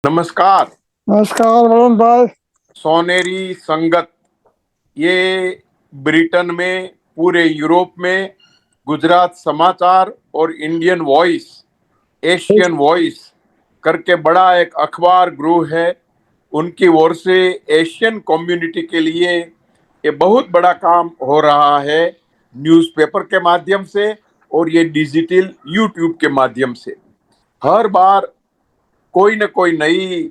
नमस्कार। नमस्कार वरुण भाई। सोनेरी संगत, ये ब्रिटेन में, पूरे यूरोप में गुजरात समाचार और इंडियन वॉइस, एशियन वॉइस करके बड़ा एक अखबार ग्रुप है। उनकी ओर से एशियन कम्युनिटी के लिए ये बहुत बड़ा काम हो रहा है, न्यूज़पेपर के माध्यम से और ये डिजिटल यूट्यूब के माध्यम से। हर बार कोई न कोई नई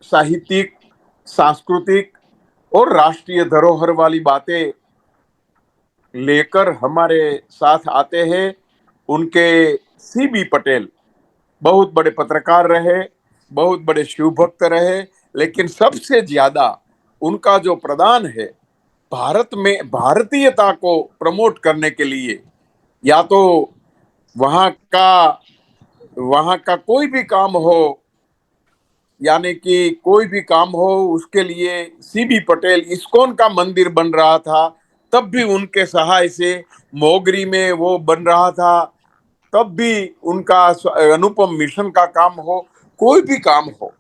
साहित्यिक, सांस्कृतिक और राष्ट्रीय धरोहर वाली बातें लेकर हमारे साथ आते हैं। उनके सीबी पटेल बहुत बड़े पत्रकार रहे, बहुत बड़े शिव भक्त रहे, लेकिन सबसे ज्यादा उनका जो प्रदान है भारत में भारतीयता को प्रमोट करने के लिए, या तो वहां का वहां का कोई भी काम हो, यानी कि कोई भी काम हो उसके लिए सीबी पटेल, इस्कॉन का मंदिर बन रहा था तब भी उनके सहाय से, मोगरी में वो बन रहा था तब भी उनका, अनुपम मिशन का काम हो, कोई भी काम हो,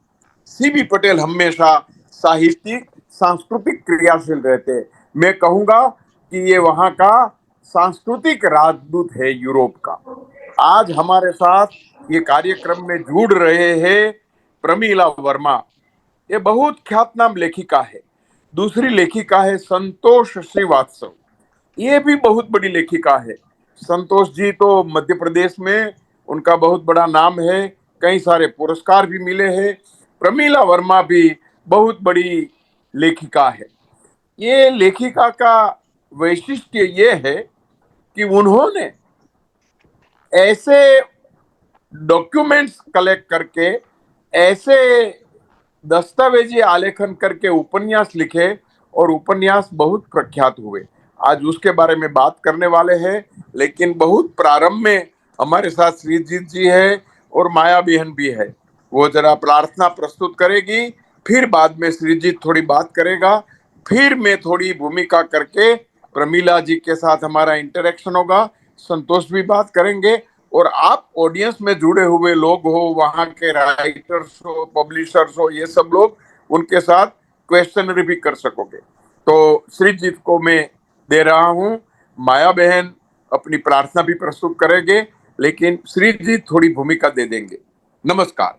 सीबी पटेल हमेशा साहित्यिक सांस्कृतिक क्रियाशील रहते। मैं कहूंगा कि ये वहां का सांस्कृतिक राजदूत है यूरोप का। आज हमारे साथ ये कार्यक्रम में जुड़ रहे हैं प्रमीला वर्मा। ये बहुत ख्यातनाम लेखिका है। दूसरी लेखिका है संतोष श्रीवास्तव, ये भी बहुत बड़ी लेखिका है। संतोष जी तो मध्य प्रदेश में उनका बहुत बड़ा नाम है, कई सारे पुरस्कार भी मिले हैं। प्रमीला वर्मा भी बहुत बड़ी लेखिका है। ये लेखिका का वैशिष्ट्य ये है कि उन्होंने ऐसे डॉक्यूमेंट्स कलेक्ट करके, ऐसे दस्तावेजी आलेखन करके उपन्यास लिखे और उपन्यास बहुत प्रख्यात हुए। आज उसके बारे में बात करने वाले हैं, लेकिन बहुत प्रारंभ में हमारे साथ श्रीजीत जी है और माया बहन भी है। वो जरा प्रार्थना प्रस्तुत करेगी, फिर बाद में श्रीजीत थोड़ी बात करेगा, फिर मैं थोड़ी भूमिका करके प्रमीला जी के साथ हमारा इंटरेक्शन होगा, संतोष भी बात करेंगे। और आप ऑडियंस में जुड़े हुए लोग हो, वहां के राइटर्स हो, पब्लिशर्स हो, ये सब लोग, उनके साथ क्वेश्चनरी भी कर सकोगे। तो श्रीजीत को मैं दे रहा हूं। माया बहन अपनी प्रार्थना भी प्रस्तुत करेंगे, लेकिन श्रीजीत थोड़ी भूमिका दे देंगे। नमस्कार।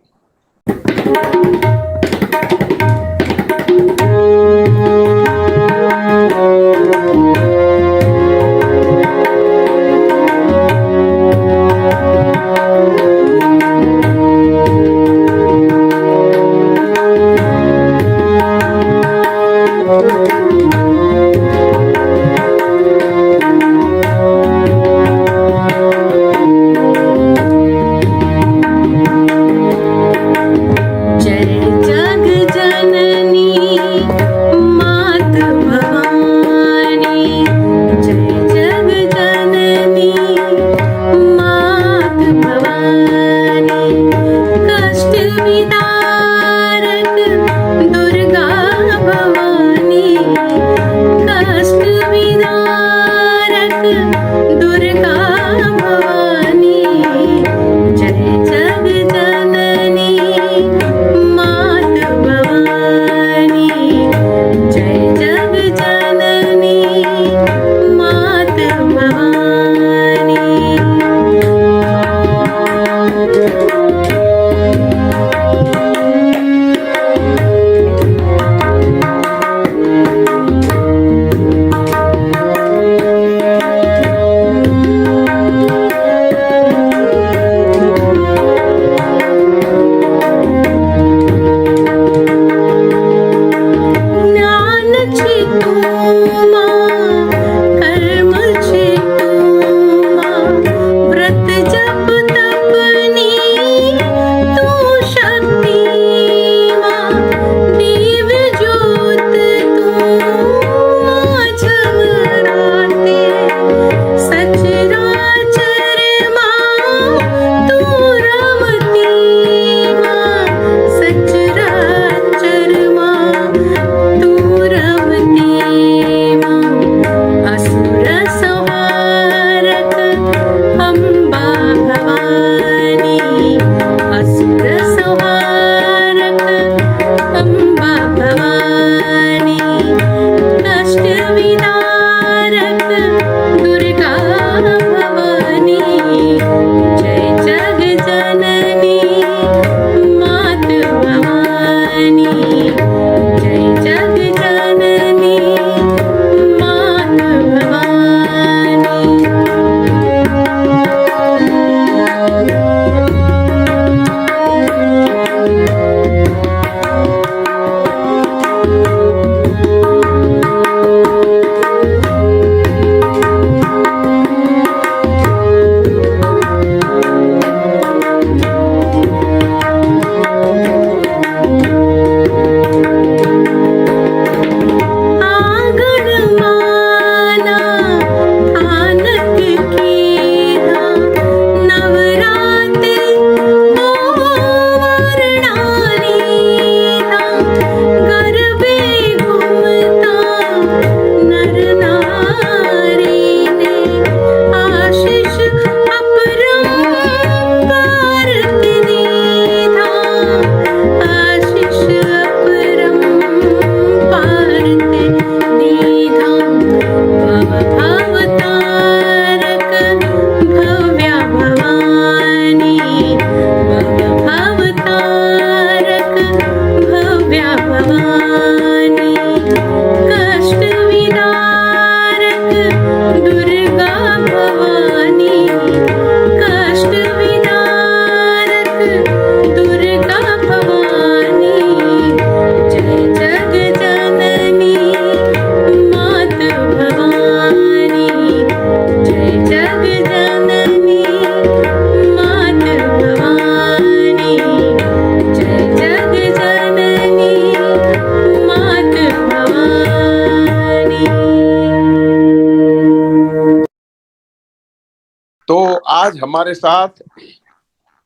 आज हमारे साथ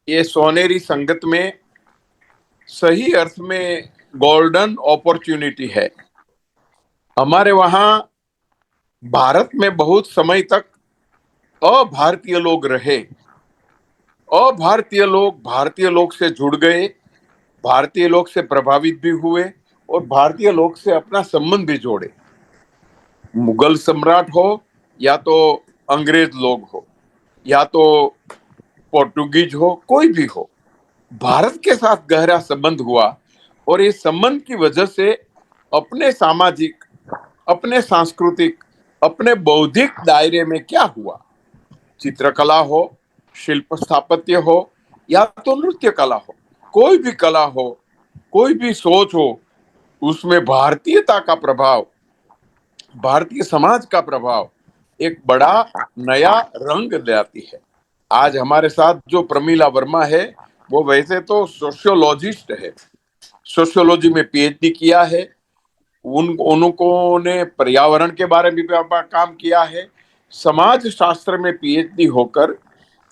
ये सोनेरी संगत में सही अर्थ में गोल्डन अपॉर्चुनिटी है। हमारे वहां भारत में बहुत समय तक अभारतीय लोग रहे। अभारतीय लोग भारतीय लोग से जुड़ गए, भारतीय लोग से प्रभावित भी हुए और भारतीय लोग से अपना संबंध भी जोड़े। मुगल सम्राट हो या तो अंग्रेज लोग हो या तो पोर्टुगीज हो, कोई भी हो, भारत के साथ गहरा संबंध हुआ। और इस संबंध की वजह से अपने सामाजिक, अपने सांस्कृतिक, अपने बौद्धिक दायरे में क्या हुआ, चित्रकला हो, शिल्प स्थापत्य हो या तो नृत्य कला हो, कोई भी कला हो, कोई भी सोच हो, उसमें भारतीयता का प्रभाव, भारतीय समाज का प्रभाव एक बड़ा नया रंग लाती है। आज हमारे साथ जो प्रमीला वर्मा है, वो वैसे तो सोशियोलॉजिस्ट है, सोशियोलॉजी में पीएचडी किया है। उनको ने पर्यावरण के बारे में भी काम किया है। समाज शास्त्र में पीएचडी होकर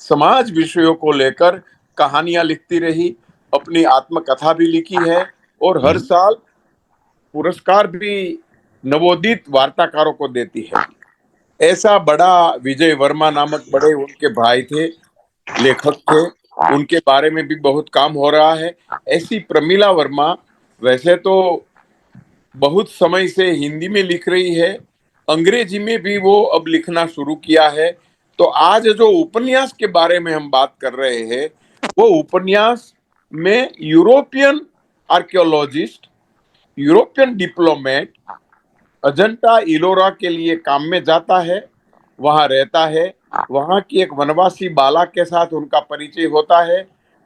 समाज विषयों को लेकर कहानियां लिखती रही, अपनी आत्मकथा भी लिखी है और हर साल पुरस्कार भी नवोदित वार्ताकारों को देती है। ऐसा बड़ा विजय वर्मा नामक बड़े उनके भाई थे, लेखक थे, उनके बारे में भी बहुत काम हो रहा है। ऐसी प्रमीला वर्मा वैसे तो बहुत समय से हिंदी में लिख रही है, अंग्रेजी में भी वो अब लिखना शुरू किया है। तो आज जो उपन्यास के बारे में हम बात कर रहे हैं, वो उपन्यास में European archaeologist, European diplomat Ajanta Ellora के लिए काम में जाता है, वहां रहता है, वहां की एक वनवासी बाला के साथ उनका परिचय होता है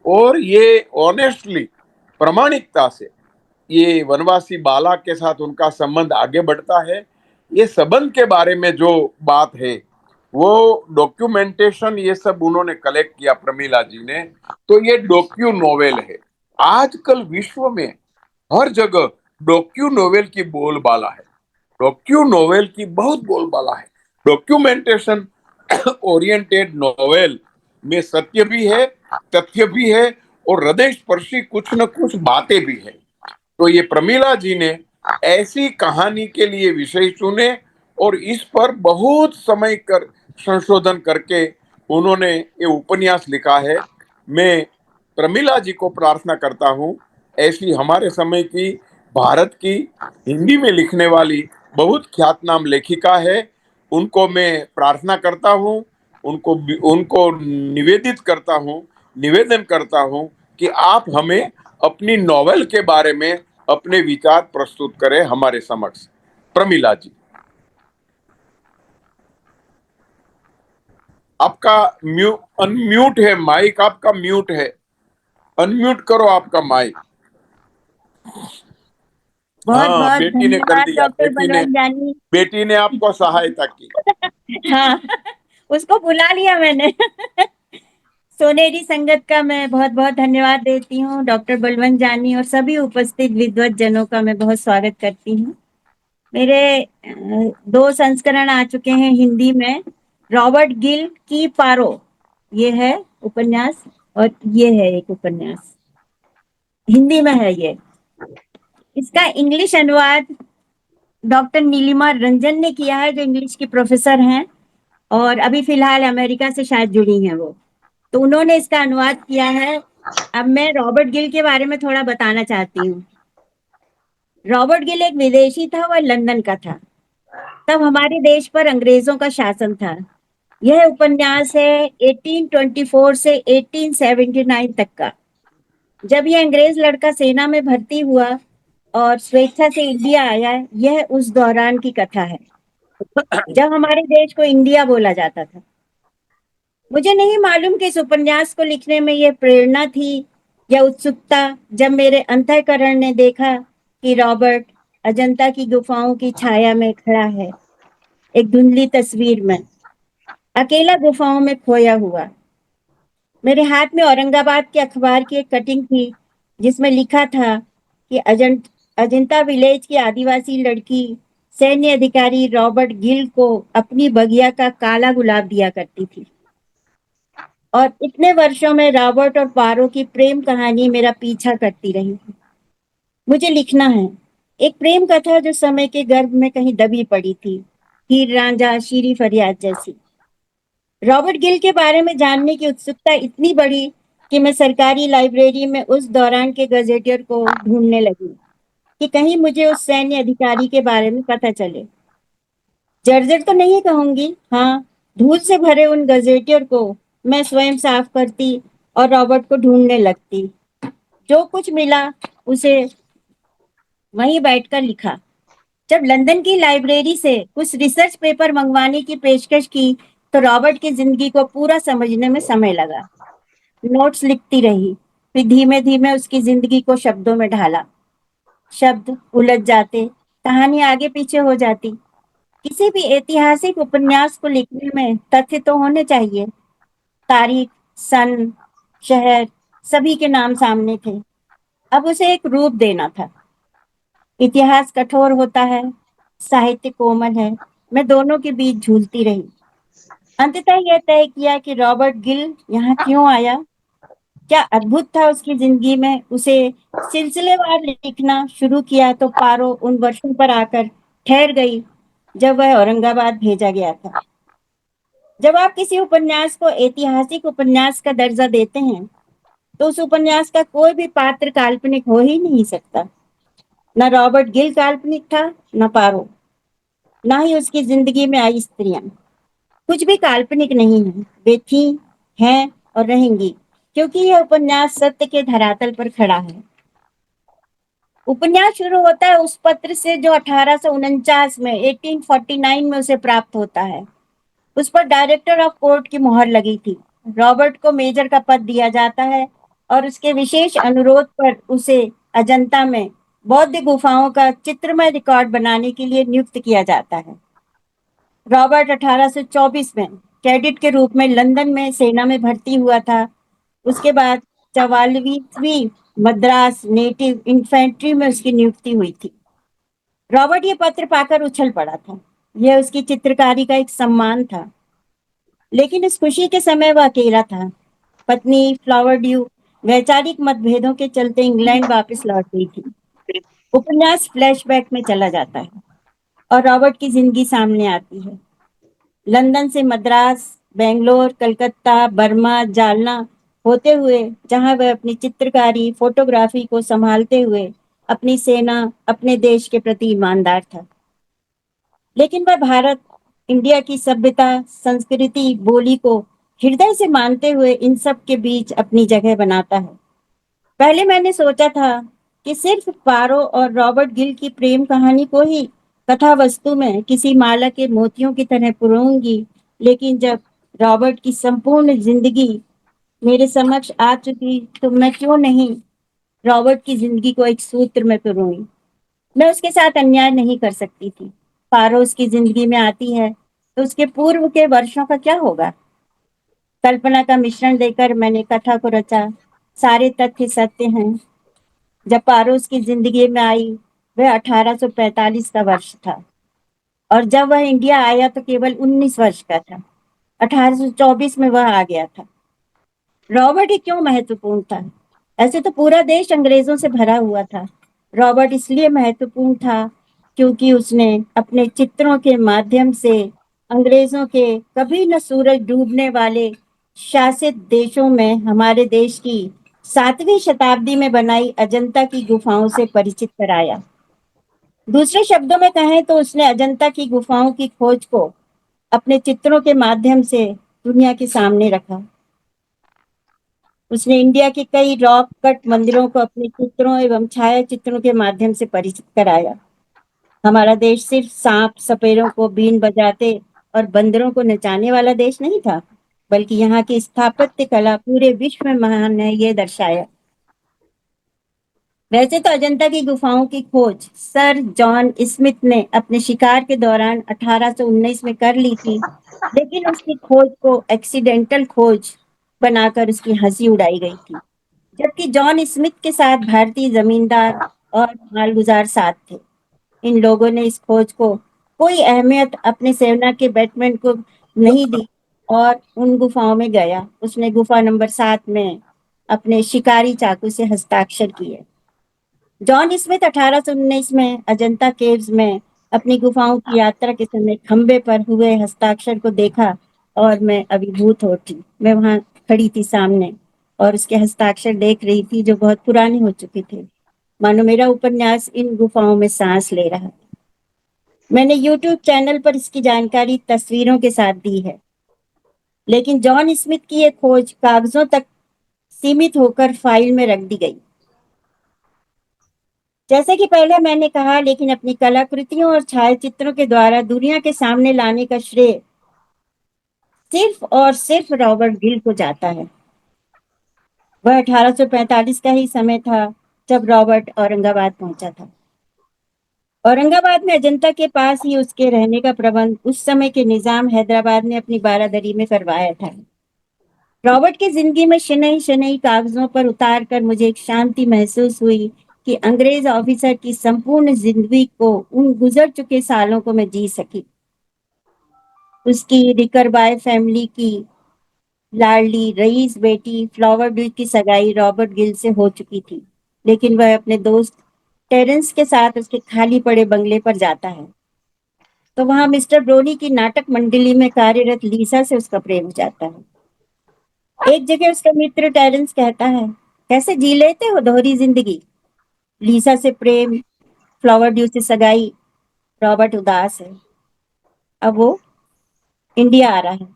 और ये ऑनेस्टली, प्रामाणिकता से ये वनवासी बाला के साथ उनका संबंध आगे बढ़ता है। ये संबंध के बारे में जो बात है, वो डॉक्यूमेंटेशन ये सब उन्होंने कलेक्ट किया प्रमीला जी ने। तो ये डॉक्यू नोवेल है। आजकल विश्व में हर जगह डॉक्यू नोवेल की बोलबाला है, डॉक्यू नोवेल की बहुत बोलबाला है। डॉक्यूमेंटेशन ओरिएंटेड नोवेल में सत्य भी है, तथ्य भी है और हृदय स्पर्शी कुछ न कुछ बातें भी है। तो ये प्रमीला जी ने ऐसी कहानी के लिए विषय चुने और इस पर बहुत समय कर संशोधन करके उन्होंने ये उपन्यास लिखा है। मैं प्रमीला जी को प्रार्थना करता हूँ, ऐसी हमारे समय की, भारत की हिंदी में लिखने वाली बहुत ख्यातनाम लेखिका है, उनको मैं प्रार्थना करता हूँ, उनको उनको निवेदित करता हूँ, निवेदन करता हूँ कि आप हमें अपनी नॉवेल के बारे में अपने विचार प्रस्तुत करें हमारे समक्ष। प्रमीला जी, आपका अनम्यूट है माइक, आपका म्यूट है, अनम्यूट करो आपका माइक। बहुत हाँ, बहुत बेटी ने कर धन्यवाद दिया, डॉक्टर बलवंत जानी। बेटी ने आपको सहायता की। हाँ, उसको बुला लिया मैंने। सोनेरी संगत का मैं बहुत बहुत धन्यवाद देती हूँ। डॉक्टर बलवंत जानी और सभी उपस्थित विद्वत जनों का मैं बहुत स्वागत करती हूँ। मेरे 2 संस्करण आ चुके हैं हिंदी में। रॉबर्ट गिल की पारो, ये है उपन्यास, और ये है एक उपन्यास, हिंदी में है ये। इसका इंग्लिश अनुवाद डॉक्टर नीलिमा रंजन ने किया है, जो इंग्लिश की प्रोफेसर हैं और अभी फिलहाल अमेरिका से शायद जुड़ी हैं वो, तो उन्होंने इसका अनुवाद किया है। अब मैं रॉबर्ट गिल के बारे में थोड़ा बताना चाहती हूँ। रॉबर्ट गिल एक विदेशी था, वह लंदन का था। तब हमारे देश पर अंग्रेजों का शासन था। यह उपन्यास है 1824 से 1879 तक का। जब यह अंग्रेज लड़का सेना में भर्ती हुआ और स्वेच्छा से इंडिया आया, यह उस दौरान की कथा है जब हमारे देश को इंडिया बोला जाता था। मुझे नहीं मालूम कि इस उपन्यास को लिखने में यह प्रेरणा थी या उत्सुकता, जब मेरे अंतःकरण ने देखा कि रॉबर्ट अजंता की गुफाओं की छाया में खड़ा है, एक धुंधली तस्वीर में, अकेला गुफाओं में खोया हुआ। मेरे हाथ में औरंगाबाद के अखबार की एक कटिंग थी जिसमें लिखा था कि अजंता विलेज की आदिवासी लड़की सैन्य अधिकारी रॉबर्ट गिल को अपनी बगिया का काला गुलाब दिया करती थी। और इतने वर्षों में रॉबर्ट और पारो की प्रेम कहानी मेरा पीछा करती रही। मुझे लिखना है एक प्रेम कथा जो समय के गर्भ में कहीं दबी पड़ी थी, हीर रांझा, शीरी फरियाद जैसी। रॉबर्ट गिल के बारे में जानने की उत्सुकता इतनी बढ़ी कि मैं सरकारी लाइब्रेरी में उस दौरान के गजेटियर को ढूंढने लगी कि कहीं मुझे उस सैन्य अधिकारी के बारे में पता चले। जर्जर तो नहीं कहूंगी, हाँ, धूल से भरे उन गजेटियर को मैं स्वयं साफ करती और रॉबर्ट को ढूंढने लगती। जो कुछ मिला उसे वहीं बैठकर लिखा। जब लंदन की लाइब्रेरी से कुछ रिसर्च पेपर मंगवाने की पेशकश की तो रॉबर्ट की जिंदगी को पूरा समझने में समय लगा। नोट्स लिखती रही, फिर धीमे धीमे उसकी जिंदगी को शब्दों में ढाला। शब्द उलझ जाते, कहानी आगे पीछे हो जाती। किसी भी ऐतिहासिक उपन्यास को लिखने में तथ्य तो होने चाहिए। तारीख, सन, शहर, सभी के नाम सामने थे। अब उसे एक रूप देना था। इतिहास कठोर होता है, साहित्य कोमल है। मैं दोनों के बीच झूलती रही। अंततः यह तय किया कि रॉबर्ट गिल यहाँ क्यों आया, क्या अद्भुत था उसकी जिंदगी में। उसे सिलसिलेवार लिखना शुरू किया तो पारो उन वर्षों पर आकर ठहर गई जब वह औरंगाबाद भेजा गया था। जब आप किसी उपन्यास को ऐतिहासिक उपन्यास का दर्जा देते हैं तो उस उपन्यास का कोई भी पात्र काल्पनिक हो ही नहीं सकता। न रॉबर्ट गिल काल्पनिक था, न पारो, ना ही उसकी जिंदगी में आई स्त्रियां। कुछ भी काल्पनिक नहीं है, वे थी, हैं और रहेंगी, क्योंकि यह उपन्यास सत्य के धरातल पर खड़ा है। उपन्यास शुरू होता है उस पत्र से जो 1849 में 1849 में उसे प्राप्त होता है। उस पर डायरेक्टर ऑफ कोर्ट की मोहर लगी थी। रॉबर्ट को मेजर का पद दिया जाता है और उसके विशेष अनुरोध पर उसे अजंता में बौद्ध गुफाओं का चित्रमय रिकॉर्ड बनाने के लिए नियुक्त किया जाता है। रॉबर्ट 1824 में कैडेट के रूप में लंदन में सेना में भर्ती हुआ था। उसके बाद 44वीं मद्रास नेटिव इन्फेंट्री में उसकी नियुक्ति हुई थी। रॉबर्ट ये पत्र पाकर उछल पड़ा था। यह उसकी चित्रकारी का एक सम्मान था। लेकिन इस खुशी के समय वह अकेला था। पत्नी फ्लावर ड्यू वैचारिक मतभेदों के चलते इंग्लैंड वापस लौट गई थी। उपन्यास फ्लैशबैक में चला जाता है और रॉबर्ट की जिंदगी सामने आती है। लंदन से मद्रास, बेंगलोर, कलकत्ता, बर्मा, जालना होते हुए जहां वह अपनी चित्रकारी, फोटोग्राफी को संभालते हुए अपनी सेना, अपने देश के प्रति ईमानदार था। लेकिन वह भारत, इंडिया की सभ्यता, संस्कृति, बोली को हृदय से मानते हुए इन सब के बीच अपनी जगह बनाता है। पहले मैंने सोचा था कि सिर्फ पारो और रॉबर्ट गिल की प्रेम कहानी को ही कथा वस्तु में किसी माला के मोतियों की तरह पुरोऊंगी, लेकिन जब रॉबर्ट की संपूर्ण जिंदगी मेरे समक्ष आ चुकी तो मैं क्यों नहीं रॉबर्ट की जिंदगी को एक सूत्र में पिरोई। मैं उसके साथ अन्याय नहीं कर सकती थी। पारो उसकी जिंदगी में आती है तो उसके पूर्व के वर्षों का क्या होगा। कल्पना का मिश्रण देकर मैंने कथा को रचा। सारे तथ्य सत्य हैं। जब पारो उसकी जिंदगी में आई वह 1845 का वर्ष था और जब वह इंडिया आया तो केवल 19 वर्ष का था। 1824 में वह आ गया था। रॉबर्ट ही क्यों महत्वपूर्ण था। ऐसे तो पूरा देश अंग्रेजों से भरा हुआ था। रॉबर्ट इसलिए महत्वपूर्ण था क्योंकि उसने अपने चित्रों के माध्यम से अंग्रेजों के कभी न सूरज डूबने वाले शासित देशों में हमारे देश की 7वीं शताब्दी में बनाई अजंता की गुफाओं से परिचित कराया। दूसरे शब्दों में कहें तो उसने अजंता की गुफाओं की खोज को अपने चित्रों के माध्यम से दुनिया के सामने रखा। उसने इंडिया के कई रॉक कट मंदिरों को अपने चित्रों एवं छाया चित्रों के माध्यम से परिचित कराया। हमारा देश सिर्फ सांप सपेरों को बीन बजाते और बंदरों को नचाने वाला देश नहीं था, बल्कि यहाँ की स्थापत्य कला पूरे विश्व में महान है, ये दर्शाया। वैसे तो अजंता की गुफाओं की खोज सर जॉन स्मिथ ने अपने शिकार के दौरान 1819 में कर ली थी, लेकिन उसकी खोज को एक्सीडेंटल खोज बनाकर उसकी हंसी उड़ाई गई थी। जबकि जॉन स्मिथ के साथ भारतीय जमींदार और मालगुजार साथ थे। इन लोगों ने इस खोज को कोई अहमियत अपने सेना के बैटमैन को नहीं दी। और उन गुफाओं में गया। उसने गुफा नंबर 7 में अपने शिकारी चाकू से हस्ताक्षर किए। जॉन स्मिथ 1819 में अजंता केव्स में अपनी गुफाओं की यात्रा के समय खंबे पर हुए हस्ताक्षर को देखा और मैं अभिभूत हो उठी। मैं वहां खड़ी थी सामने और उसके हस्ताक्षर देख रही थी जो बहुत पुराने हो चुके थे, मानो मेरा उपन्यास इन गुफाओं में सांस ले रहा। मैंने यूट्यूब चैनल पर इसकी जानकारी तस्वीरों के साथ दी है, लेकिन जॉन स्मिथ की ये खोज कागजों तक सीमित होकर फाइल में रख दी गई। जैसे कि पहले मैंने कहा, लेकिन अपनी कलाकृतियों और छायाचित्रों के द्वारा दुनिया के सामने लाने का श्रेय सिर्फ और सिर्फ रॉबर्ट गिल को जाता है। वह 1845 का ही समय था जब रॉबर्ट औरंगाबाद पहुंचा था। औरंगाबाद में अजंता के पास ही उसके रहने का प्रबंध उस समय के निजाम हैदराबाद ने अपनी बारादरी में करवाया था। रॉबर्ट की जिंदगी में शनई शनई कागजों पर उतार कर मुझे एक शांति महसूस हुई कि अंग्रेज ऑफिसर की संपूर्ण जिंदगी को उन गुजर चुके सालों को मैं जी सकी। उसकी रिकरबाय फैमिली की लाडली रईस बेटी फ्लावर ड्यू की सगाई रॉबर्ट गिल से हो चुकी थी, लेकिन वह अपने दोस्त टेरेंस के साथ उसके खाली पड़े बंगले पर जाता है तो वहां मिस्टर ब्रोनी की नाटक मंडली में कार्यरत लीसा से उसका प्रेम हो जाता है। एक जगह उसका मित्र टेरेंस कहता है, कैसे जी लेते हो दोहरी जिंदगी? लीसा से प्रेम, फ्लावर ड्यू से सगाई, रॉबर्ट उदास है। अब वो इंडिया आ रहा है,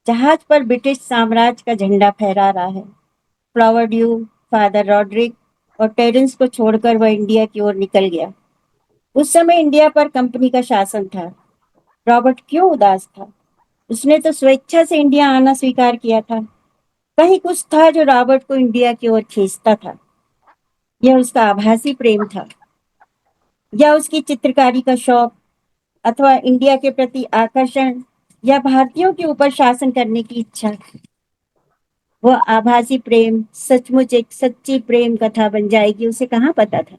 जहाज पर ब्रिटिश साम्राज्य का झंडा फहरा रहा है। फ्लावर ड्यू, फादर रॉड्रिक और टेरेंस को छोड़कर वह इंडिया की ओर निकल गया। उस समय इंडिया पर कंपनी का शासन था। रॉबर्ट क्यों उदास था? उसने तो स्वेच्छा से इंडिया आना स्वीकार किया था। कहीं कुछ था जो रॉबर्ट को इंडिया की ओर खींचता था। यह उसका आभासी प्रेम था, या उसकी चित्रकारी का शौक, अथवा इंडिया के प्रति आकर्षण, या भारतीयों के ऊपर शासन करने की इच्छा। वह आभासी प्रेम सचमुच एक सच्ची प्रेम कथा बन जाएगी, उसे कहाँ पता था।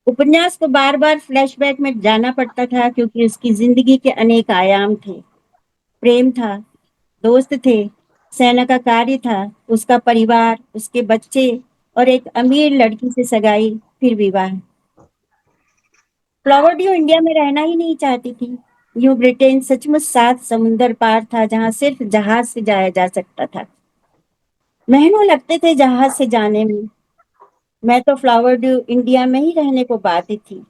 उपन्यास को बार बार फ्लैशबैक में जाना पड़ता था क्योंकि उसकी जिंदगी के अनेक आयाम थे। प्रेम था, दोस्त थे, सेना का कार्य था, उसका परिवार, उसके बच्चे और एक अमीर लड़की से सगाई, फिर विवाह। फ्लावर ड्यू इंडिया में रहना ही नहीं चाहती थी। यूं ब्रिटेन सचमुच 7 समुंदर पार था जहां सिर्फ जहाज से जाया जा सकता था। महीनों लगते थे जहाज से जाने में। मैं तो फ्लावर ड्यू इंडिया में ही रहने को बाध्य थी।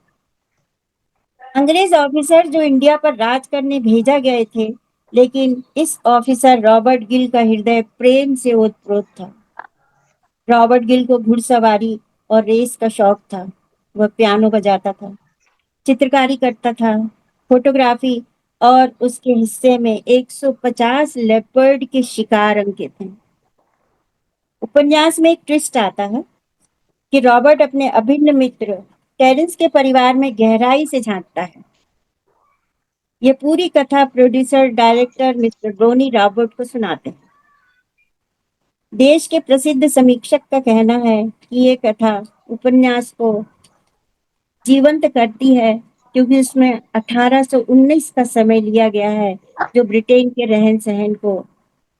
अंग्रेज ऑफिसर जो इंडिया पर राज करने भेजा गए थे, लेकिन इस ऑफिसर रॉबर्ट गिल का हृदय प्रेम से ओतप्रोत था। रॉबर्ट गिल को घुड़सवारी और रेस का शौक था। वह पियानो बजाता था, चित्रकारी करता था, फोटोग्राफी, और उसके हिस्से में 150 लेपर्ड के शिकार अंकित हैं। उपन्यास में एक ट्विस्ट आता है कि रॉबर्ट अपने अभिन्न मित्र टेरेंस के परिवार में गहराई से झांकता है। ये पूरी कथा प्रोड्यूसर डायरेक्टर मिस्टर रोनी रॉबर्ट को सुनाते हैं। देश के प्रसिद्ध समीक्षक का कहना है कि ये कथा उपन्यास को जीवंत करती है क्योंकि उसमें 1819 का समय लिया गया है जो ब्रिटेन के रहन सहन को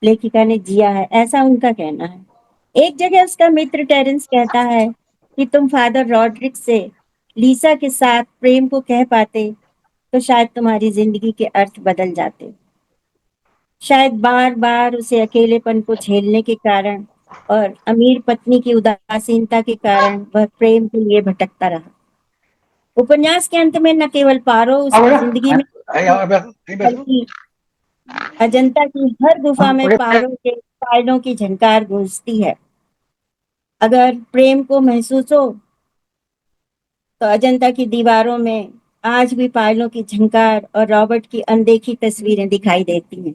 लेखिका ने जिया है, ऐसा उनका कहना है। एक जगह उसका मित्र टेरेंस कहता है कि तुम फादर रॉड्रिक से लीसा के साथ प्रेम को कह पाते तो शायद तुम्हारी जिंदगी के अर्थ बदल जाते। शायद बार बार उसे अकेलेपन को झेलने के कारण और अमीर पत्नी की उदासीनता के कारण वह प्रेम के लिए भटकता रहा। उपन्यास के अंत में न केवल पारो उसकी जिंदगी में, बल्कि अजंता की हर गुफा में पारो के पायलों की झनकार गूंजती है। अगर प्रेम को महसूस हो तो अजंता की दीवारों में आज भी पायलों की झनकार और रॉबर्ट की अनदेखी तस्वीरें दिखाई देती हैं।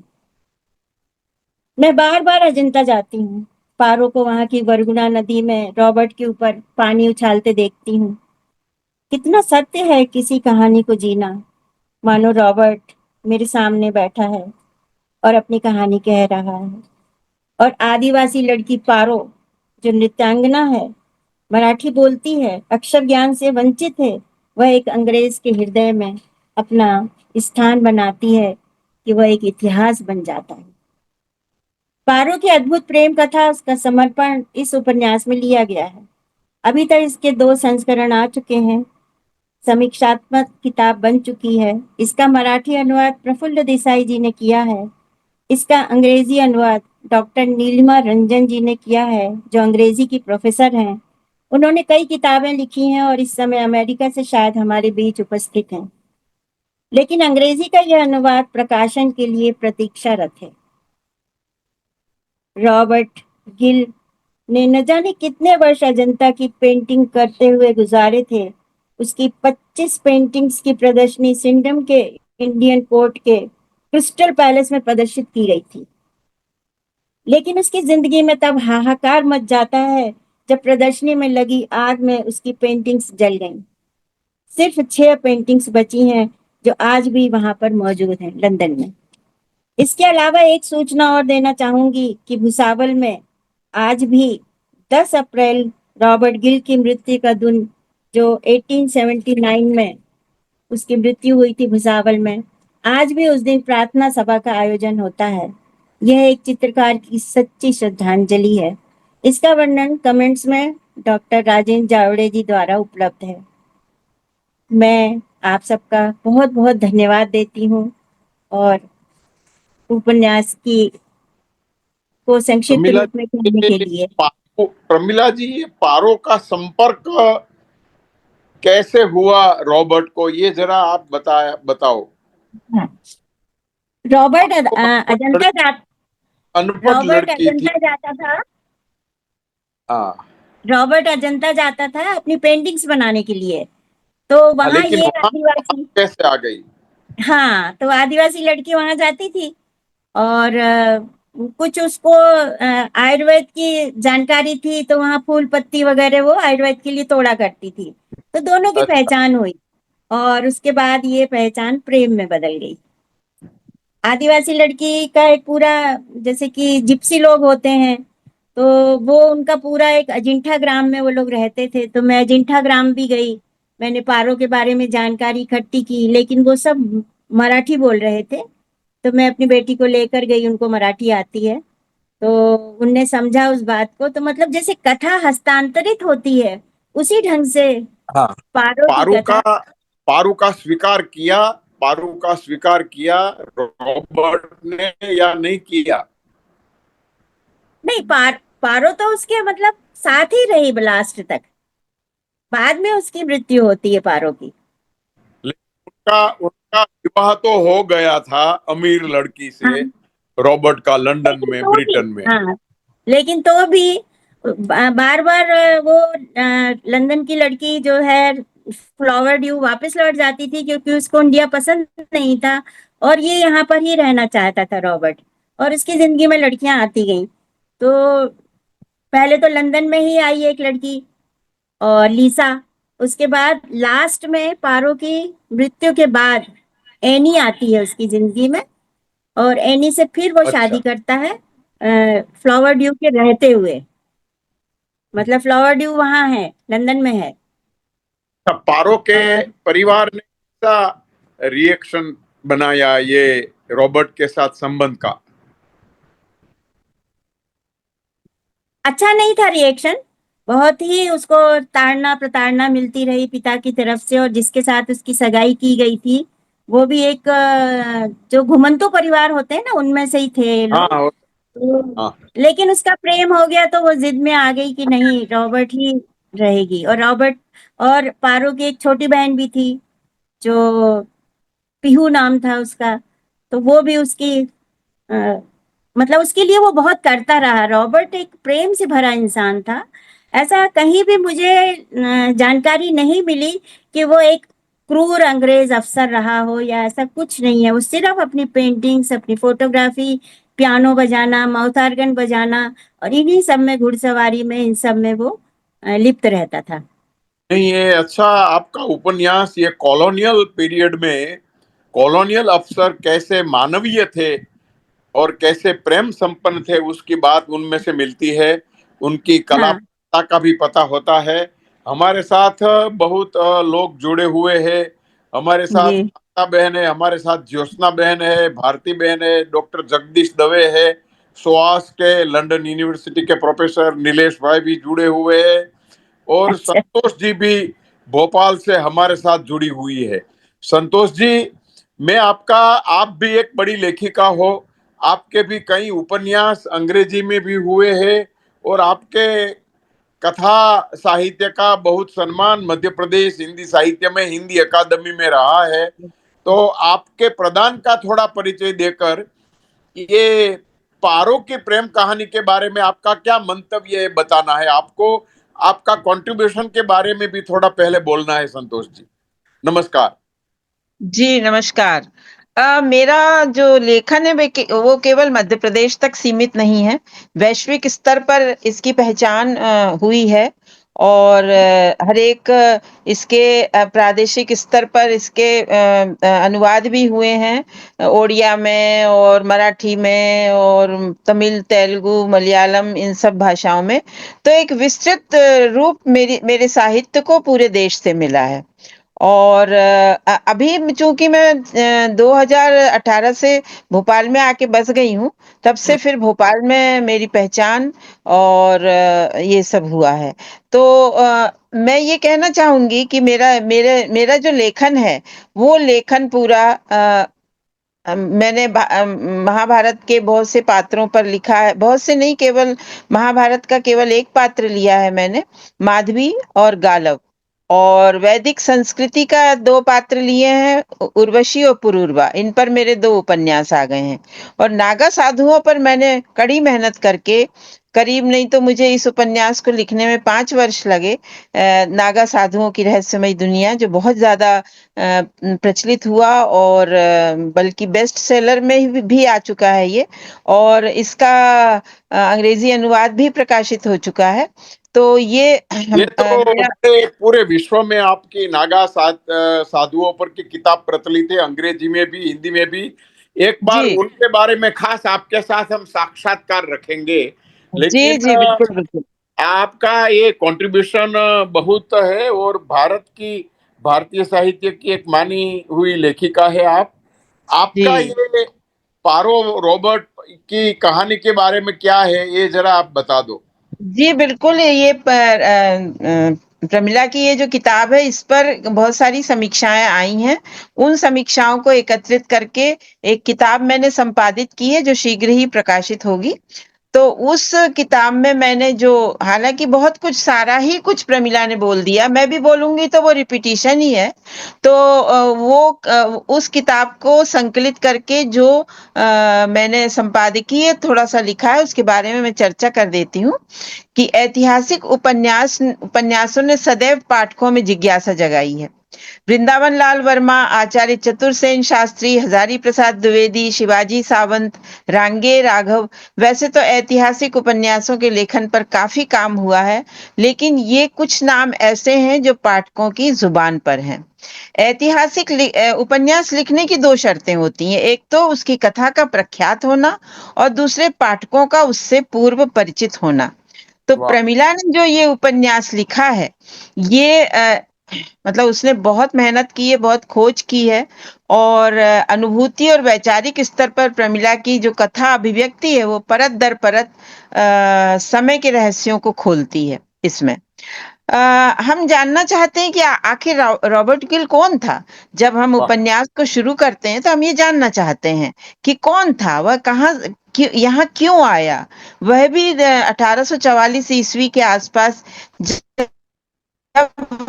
मैं बार बार अजंता जाती हूँ। पारो को वहां की वरगुना नदी में रॉबर्ट के ऊपर पानी उछालते देखती हूँ। कितना सत्य है किसी कहानी को जीना, मानो रॉबर्ट मेरे सामने बैठा है और अपनी कहानी कह रहा है। और आदिवासी लड़की पारो जो नृत्यांगना है, मराठी बोलती है, अक्षर ज्ञान से वंचित है, वह एक अंग्रेज के हृदय में अपना स्थान बनाती है कि वह एक इतिहास बन जाता है। पारो की अद्भुत प्रेम कथा, उसका समर्पण इस उपन्यास में लिया गया है। अभी तक इसके 2 संस्करण आ चुके हैं। समीक्षात्मक किताब बन चुकी है। इसका मराठी अनुवाद प्रफुल्ल देसाई जी ने किया है। इसका अंग्रेजी अनुवाद डॉक्टर नीलिमा रंजन जी ने किया है, जो अंग्रेजी की प्रोफेसर हैं। उन्होंने कई किताबें लिखी हैं और इस समय अमेरिका से शायद हमारे बीच उपस्थित हैं। लेकिन अंग्रेजी का यह अनुवाद प्रकाशन के लिए प्रतीक्षारत है। रॉबर्ट गिल ने न जाने कितने वर्ष अजंता की पेंटिंग करते हुए गुजारे थे। उसकी 25 पेंटिंग्स की प्रदर्शनी सिंडम के इंडियन कोर्ट के क्रिस्टल पैलेस में प्रदर्शित की गई थी। लेकिन उसकी जिंदगी में तब हाहाकार मच जाता है जब प्रदर्शनी में लगी आग में उसकी पेंटिंग्स जल गईं। सिर्फ 6 पेंटिंग्स बची हैं जो आज भी वहां पर मौजूद हैं, लंदन में। इसके अलावा एक सूचना और देना चाहूंगी कि भुसावल में आज भी 10 अप्रैल रॉबर्ट गिल की मृत्यु का दिन, जो 1879 में उसकी मृत्यु हुई थी भुसावल में, आज भी उस दिन प्रार्थना सभा का आयोजन होता है। यह एक चित्रकार की सच्ची श्रद्धांजलि है। इसका वर्णन कमेंट्स में डॉक्टर राजेंद्र जावड़े जी द्वारा उपलब्ध है। मैं आप सबका बहुत बहुत धन्यवाद देती हूँ और उपन्यास की को संक्षिप्त प्रमिला रूप में कहने के लिए। प्रमिला जी, ये पारो का संपर्क कैसे हुआ रॉबर्ट को, ये जरा आप बताओ। हाँ, रॉबर्ट पारो अजंता जा अनपढ़ रॉबर्ट लड़की थी। अजंता जाता था। हाँ। रॉबर्ट अजंता जाता था अपनी पेंटिंग्स बनाने के लिए। तो वहां लेकिन ये वहां आदिवासी, कैसे आ गई? हाँ, तो आदिवासी लड़की वहां जाती थी और कुछ उसको आयुर्वेद की जानकारी थी, तो वहां फूल पत्ती वगैरह वो आयुर्वेद के लिए तोड़ा करती थी। तो दोनों की अच्छा। पहचान हुई और उसके बाद ये पहचान प्रेम में बदल गई। आदिवासी लड़की का एक पूरा, जैसे कि जिप्सी लोग होते हैं, तो वो उनका पूरा एक अजिंठा ग्राम में वो लोग रहते थे। तो मैं अजिंठा ग्राम भी गई। मैंने पारो के बारे में जानकारी इकट्ठी की, लेकिन वो सब मराठी बोल रहे थे। तो मैं अपनी बेटी को लेकर गई, उनको मराठी आती है। तो उनने समझा उस बात को। तो मतलब जैसे कथा हस्तांतरित होती है, उसी ढंग से हाँ। पारो की पारू का कथा। पारू का स्वीकार किया पारू का स्वीकार किया रॉबर्ट ने या नहीं किया? नहीं, पारो तो उसके मतलब साथ ही रही लास्ट तक। बाद में उसकी मृत्यु होती है पारो की। उनका उनका विवाह तो हो गया था अमीर लड़की से, हाँ, रॉबर्ट का, लंदन लेकिन में, तो भी, ब्रिटेन में। हाँ, लेकिन तो भी बार बार वो लंदन की लड़की जो है फ्लावर ड्यू वापस लौट जाती थी, क्योंकि उसको इंडिया पसंद नहीं था और ये यहाँ पर ही रहना चाहता था रॉबर्ट। और उसकी जिंदगी में लड़कियां आती गईं। तो पहले तो लंदन में ही आई एक लड़की, और लीसा। उसके बाद लास्ट में पारो की मृत्यु के बाद एनी आती है उसकी जिंदगी में, और एनी से फिर वो अच्छा। शादी करता है फ्लावर ड्यू के रहते हुए। मतलब फ्लावर ड्यू वहां है, लंदन में है। पारो के और परिवार ने कैसा रिएक्शन बनाया ये रॉबर्ट के साथ संबंध का? अच्छा नहीं था रिएक्शन। बहुत ही उसको ताड़ना प्रताड़ना मिलती रही पिता की तरफ से, और जिसके साथ उसकी सगाई की गई थी वो भी एक जो घुमंतु परिवार होते हैं ना, उनमें से ही थे ये हाँ। लोग। तो हाँ। लेकिन उसका प्रेम हो गया तो वो जिद में आ गई कि नहीं, रॉबर्ट ही रहेगी। और रॉबर्ट, और पारो की एक छोटी बहन भी थी जो पीहू नाम था उसका। तो वो भी उसकी अ, मतलब उसके लिए वो बहुत करता रहा। रॉबर्ट एक प्रेम से भरा इंसान था। ऐसा कहीं भी मुझे जानकारी नहीं मिली कि वो एक क्रूर अंग्रेज अफसर रहा हो, या ऐसा कुछ नहीं है। वो सिर्फ अपनी पेंटिंग्स, अपनी फोटोग्राफी, पियानो बजाना, माउथ ऑर्गन बजाना, और इन्हीं सब में, घुड़सवारी में, इन सब में वो लिप्त रहता था। नहीं, ये अच्छा आपका उपन्यास ये कॉलोनियल पीरियड में कॉलोनियल अफसर कैसे मानवीय थे और कैसे प्रेम संपन्न थे उसकी बात उनमें से मिलती है। उनकी कला हाँ, का भी पता होता है। हमारे साथ बहुत लोग जुड़े हुए हैं। हमारे साथ जी। माता बहन है, हमारे साथ ज्योत्सना बहन है, भारती बहन है, डॉक्टर जगदीश दवे है, स्वास के लंदन यूनिवर्सिटी के प्रोफेसर नीलेश भाई भी जुड़े हुए हैं, और अच्छा। संतोष जी भी भोपाल से हमारे साथ जुड़ी हुई है। संतोष जी, मैं आपका, आप भी एक बड़ी लेखिका हो, आपके भी कई उपन्यास अंग्रेजी में भी हुए हैं, और आपके कथा साहित्य का बहुत सम्मान मध्य प्रदेश हिंदी साहित्य में हिंदी अकादमी में रहा है। तो आपके प्रदान का थोड़ा परिचय देकर ये पारो की प्रेम कहानी के बारे में आपका क्या मंतव्य है बताना है आपको, आपका कंट्रीब्यूशन के बारे में भी थोड़ा पहले बोलना है संतोष जी। नमस्कार। जी, नमस्कार। मेरा जो लेखन है वो केवल मध्य प्रदेश तक सीमित नहीं है। वैश्विक स्तर पर इसकी पहचान हुई है और हर एक इसके प्रादेशिक स्तर पर इसके अनुवाद भी हुए हैं ओडिया में और मराठी में और तमिल, तेलुगु, मलयालम इन सब भाषाओं में। तो एक विस्तृत रूप मेरे साहित्य को पूरे देश से मिला है। और अभी चूंकि मैं 2018 से भोपाल में आके बस गई हूँ, तब से फिर भोपाल में मेरी पहचान और ये सब हुआ है। तो मैं ये कहना चाहूंगी कि मेरा जो लेखन है वो लेखन पूरा मैंने महाभारत के बहुत से पात्रों पर लिखा है, बहुत से नहीं, केवल महाभारत का केवल एक पात्र लिया है मैंने, माधवी और गालव। और वैदिक संस्कृति का 2 पात्र लिए हैं, उर्वशी और पुरूरवा। इन पर मेरे 2 उपन्यास आ गए हैं। और नागा साधुओं पर मैंने कड़ी मेहनत करके, करीब नहीं तो मुझे इस उपन्यास को लिखने में 5 वर्ष लगे। नागा साधुओं की रहस्यमयी दुनिया, जो बहुत ज्यादा प्रचलित हुआ और बल्कि बेस्ट सेलर में भी आ चुका है ये, और इसका अंग्रेजी अनुवाद भी प्रकाशित हो चुका है। तो ये ये तो मेरा पूरे विश्व में आपकी नागा साधुओं पर की किताब प्रचलित है, अंग्रेजी में भी हिंदी में भी। एक बार जी उनके बारे में खास आपके साथ हम साक्षात्कार रखेंगे, जी लेकिन जी, बिल्कुल बिल्कुल। आपका ये कंट्रीब्यूशन बहुत है, और भारतीय साहित्य की एक मानी हुई लेखिका है आप। आपका जी ये पारो रॉबर्ट की कहानी के बारे में क्या है, ये जरा आप बता दो। जी, बिल्कुल। ये प्रमिला की ये जो किताब है, इस पर बहुत सारी समीक्षाएं आई हैं। उन समीक्षाओं को एकत्रित करके एक किताब मैंने संपादित की है, जो शीघ्र ही प्रकाशित होगी। तो उस किताब में मैंने जो, हालांकि बहुत कुछ, सारा ही कुछ प्रमिला ने बोल दिया, मैं भी बोलूंगी तो वो रिपीटिशन ही है। तो उस किताब को संकलित करके जो मैंने संपादकीय थोड़ा सा लिखा है, उसके बारे में मैं चर्चा कर देती हूँ। कि ऐतिहासिक उपन्यासों ने सदैव पाठकों में जिज्ञासा जगाई है। वृंदावन लाल वर्मा, आचार्य चतुरसेन शास्त्री, हजारी प्रसाद द्विवेदी, शिवाजी सावंत, रांगे राघव, वैसे तो ऐतिहासिक उपन्यासों के लेखन पर काफी काम हुआ है, लेकिन ये कुछ नाम ऐसे हैं जो पाठकों की जुबान पर हैं। ऐतिहासिक उपन्यास लिखने की 2 शर्तें होती हैं, एक तो उसकी कथा का प्रख्यात होना और दूसरे पाठकों का उससे पूर्व परिचित होना। तो वाह। प्रमिला ने जो ये उपन्यास लिखा है, ये मतलब उसने बहुत मेहनत की है, बहुत खोज की है, और अनुभूति और वैचारिक स्तर पर प्रमिला की जो कथा अभिव्यक्ति है, वो परत दर परत समय के रहस्यों को खोलती है इसमें। हम जानना चाहते हैं कि आखिर रॉबर्ट किल कौन था। जब हम वाह। उपन्यास को शुरू करते हैं तो हम ये जानना चाहते हैं कि कौन था वह, कहाँ यहाँ क्यों आया, वह भी 1844 ईस्वी के आसपास, जब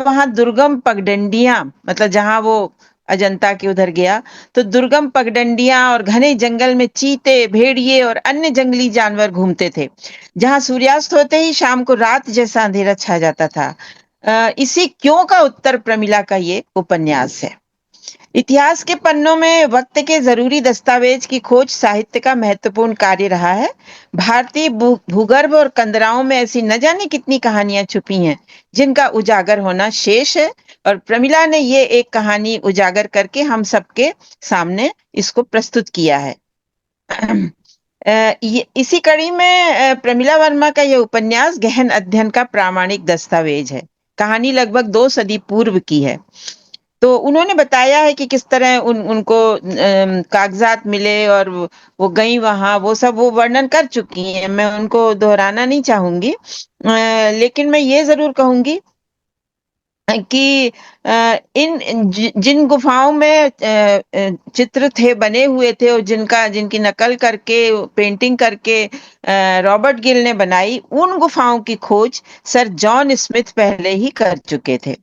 वहां दुर्गम पगडंडियां, मतलब जहां वो अजंता के उधर गया, तो दुर्गम पगडंडियां और घने जंगल में चीते, भेड़िए और अन्य जंगली जानवर घूमते थे, जहां सूर्यास्त होते ही शाम को रात जैसा अंधेरा छा जाता था। इसी क्यों का उत्तर प्रमिला का ये उपन्यास है। इतिहास के पन्नों में वक्त के जरूरी दस्तावेज की खोज साहित्य का महत्वपूर्ण कार्य रहा है। भारतीय भूगर्भ और कंदराओं में ऐसी न जाने कितनी कहानियां छुपी हैं, जिनका उजागर होना शेष है, और प्रमिला ने ये एक कहानी उजागर करके हम सबके सामने इसको प्रस्तुत किया है। इसी कड़ी में प्रमिला वर्मा का यह उपन्यास गहन अध्ययन का प्रामाणिक दस्तावेज है। कहानी लगभग 2 सदी पूर्व की है। तो उन्होंने बताया है कि किस तरह उनको कागजात मिले और वो गई वहां, वो सब वो वर्णन कर चुकी हैं, मैं उनको दोहराना नहीं चाहूंगी। लेकिन मैं ये जरूर कहूंगी कि जिन गुफाओं में चित्र थे, बने हुए थे, और जिनकी नकल करके, पेंटिंग करके रॉबर्ट गिल ने बनाई, उन गुफाओं की खोज सर जॉन स्मिथ पहले ही कर चुके थे।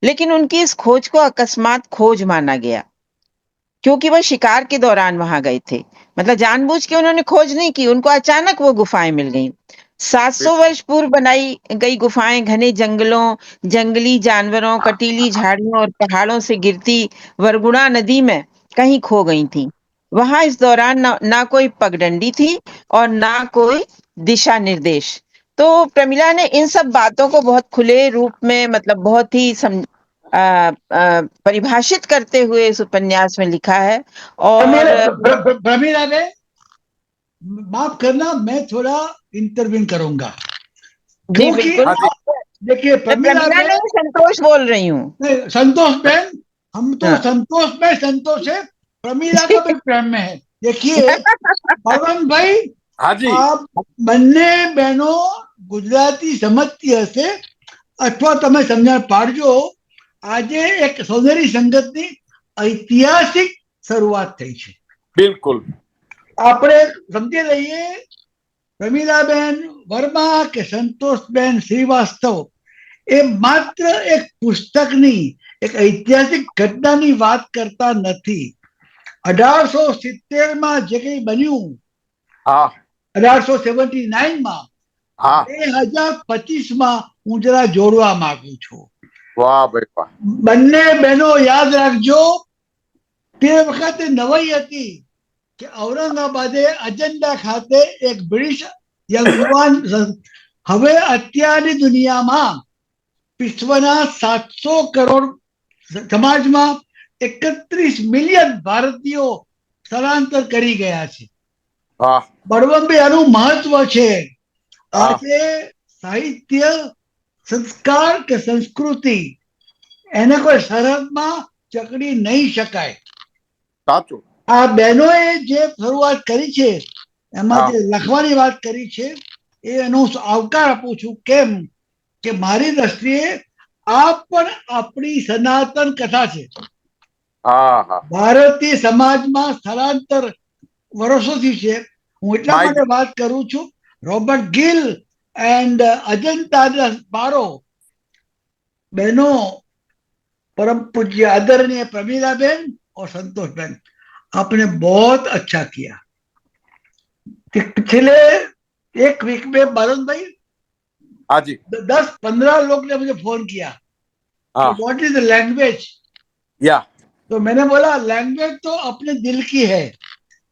लेकिन उनकी इस खोज को अकस्मात खोज माना गया, क्योंकि वह शिकार के दौरान वहां गए थे। मतलब जानबूझ के उन्होंने खोज नहीं की, उनको अचानक वो गुफाएं मिल गईं। 700 वर्ष पूर्व बनाई गई गुफाएं घने जंगलों, जंगली जानवरों, कटीली झाड़ियों और पहाड़ों से गिरती वरगुड़ा नदी में कहीं खो गई थी। वहां इस दौरान ना कोई पगडंडी थी और ना कोई दिशा निर्देश। तो प्रमिला ने इन सब बातों को बहुत खुले रूप में, मतलब बहुत ही परिभाषित करते हुए इस उपन्यास में लिखा है। और प्रमिला ने, माफ करना, मैं थोड़ा इंटरवीन करूंगा, जी क्योंकि बिल्कुल, देखिए प्रमिला नहीं, संतोष बोल रही हूँ। संतोष बहन, हम तो हाँ। संतोष में संतोष है, प्रमिला का भी प्रेम में है। देखिए पवन भाई, हाँ जी, आप બંને બહેનો ગુજરાતી સમજતી હશે અથવા તમે સમજણ પાડજો। આજે એક સૌંદર્ય સંગતની ઐતિહાસિક શરૂઆત થઈ છે। बिल्कुल। આપણે સમજી લઈએ, પ્રમીલાબેન વર્મા કે સંતોષબેન શ્રીવાસ્તવ એ માત્ર એક પુસ્તકની, એક ઐતિહાસિક ઘટનાની વાત કરતા નથી। 1870 માં જે કંઈ બન્યું, हाँ 1879 માં, हाँ, 2025 માં હું જરા જોડવા માંગુ છું। वाह भाई वाह। બંને બહેનો યાદ રાખજો, તે વખતે નવાઈ હતી કે ઔરંગાબાદે અજંડા ખાતે એક બ્રિટિશ યુવાન, હવે અત્યારની દુનિયામાં વિશ્વના 700 કરોડ સમાજમાં 31 મિલિયન ભારતીયો સ્થળાંતર કરી ગયા છે। वाह બળવંતભાઈ, આનું મહત્વ છે। આજે સાહિત્ય, સંસ્કાર કે સંસ્કૃતિ, એને કોઈ સરહદમાં જકડી નહીં શકાય। साचो। આ બહેનોએ જે શરૂઆત કરી છે, એમાં હા। જે લખવાની વાત કરી છે, એ એનો આવકાર આપું છું। કેમ કે મારી દ્રષ્ટિએ આ પણ આપણી સનાતન કથા છે। हाँ हाँ, ભારતીય સમાજમાં સ્થળાંતર વર્ષોથી છે। હું એટલા માય- માટે વાત કરું છું, રોબર્ટ ગિલ एंड अजंता बारो बहनों, परम पूज्य आदरणीय प्रमीला बहन और संतोष बहन, आपने बहुत अच्छा किया। पिछले एक वीक में बालन भाई, हाँ जी, 10-15 लोग ने मुझे फोन किया हाँ व्हाट इज द लैंग्वेज। या, तो मैंने बोला लैंग्वेज तो अपने दिल की है,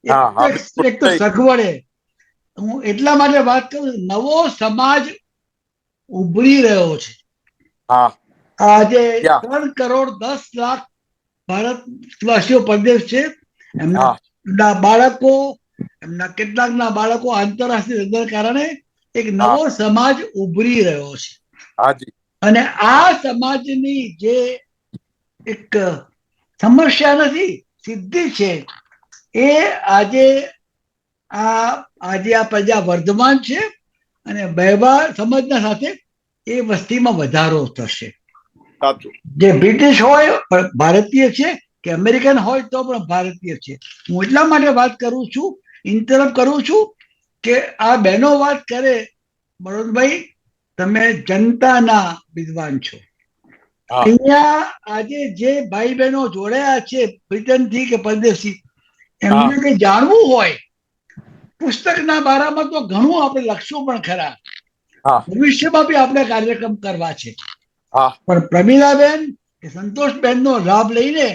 हाँ, हाँ, एक तो સગવડ है। હું એટલા માટે વાત કરું, નવો સમાજ ઉભરી રહ્યો છે। हाँ આજે Yeah. 3 કરોડ 10 લાખ ભારતવાસીઓ પ્રદેશ છે। એમના હા। બાળકો, એમના કેટલાકના બાળકો આંતરરાષ્ટ્રીય ધંધાના કારણે એક નવો સમાજ ઉભરી રહ્યો છે। हाँ जी, અને આ સમાજની જે એક સમસ્યા નથી, સિદ્ધિ છે, એ આજે આ પ્રજા વર્ધમાન છે અને વ્યવહાર સમજના સાથે એ વસ્તીમાં વધારો થશે। साचो। જે બ્રિટિશ હોય પણ ભારતીય છે, કે અમેરિકન હોય તો પણ ભારતીય છે। હું એટલા માટે વાત કરું છું, ઇન્ટરપ્ટ કરું છું કે આ બહેનો વાત કરે, બળવંતભાઈ તમે જનતાના વિદ્વાન છો। हाँ અહીંયા આજે જે ભાઈ બહેનો જોડાયા છે બ્રિટનથી કે પરદેશી, એમને કંઈ જાણવું હોય, પુસ્તકના બારામાં તો ઘણું આપણે લખશું પણ ખરા, हाँ ભવિષ્યમાં બી આપણે કાર્યક્રમ કરવા છે। हाँ, પણ પ્રમીલાબેન કે સંતોષબેનનો લાભ લઈને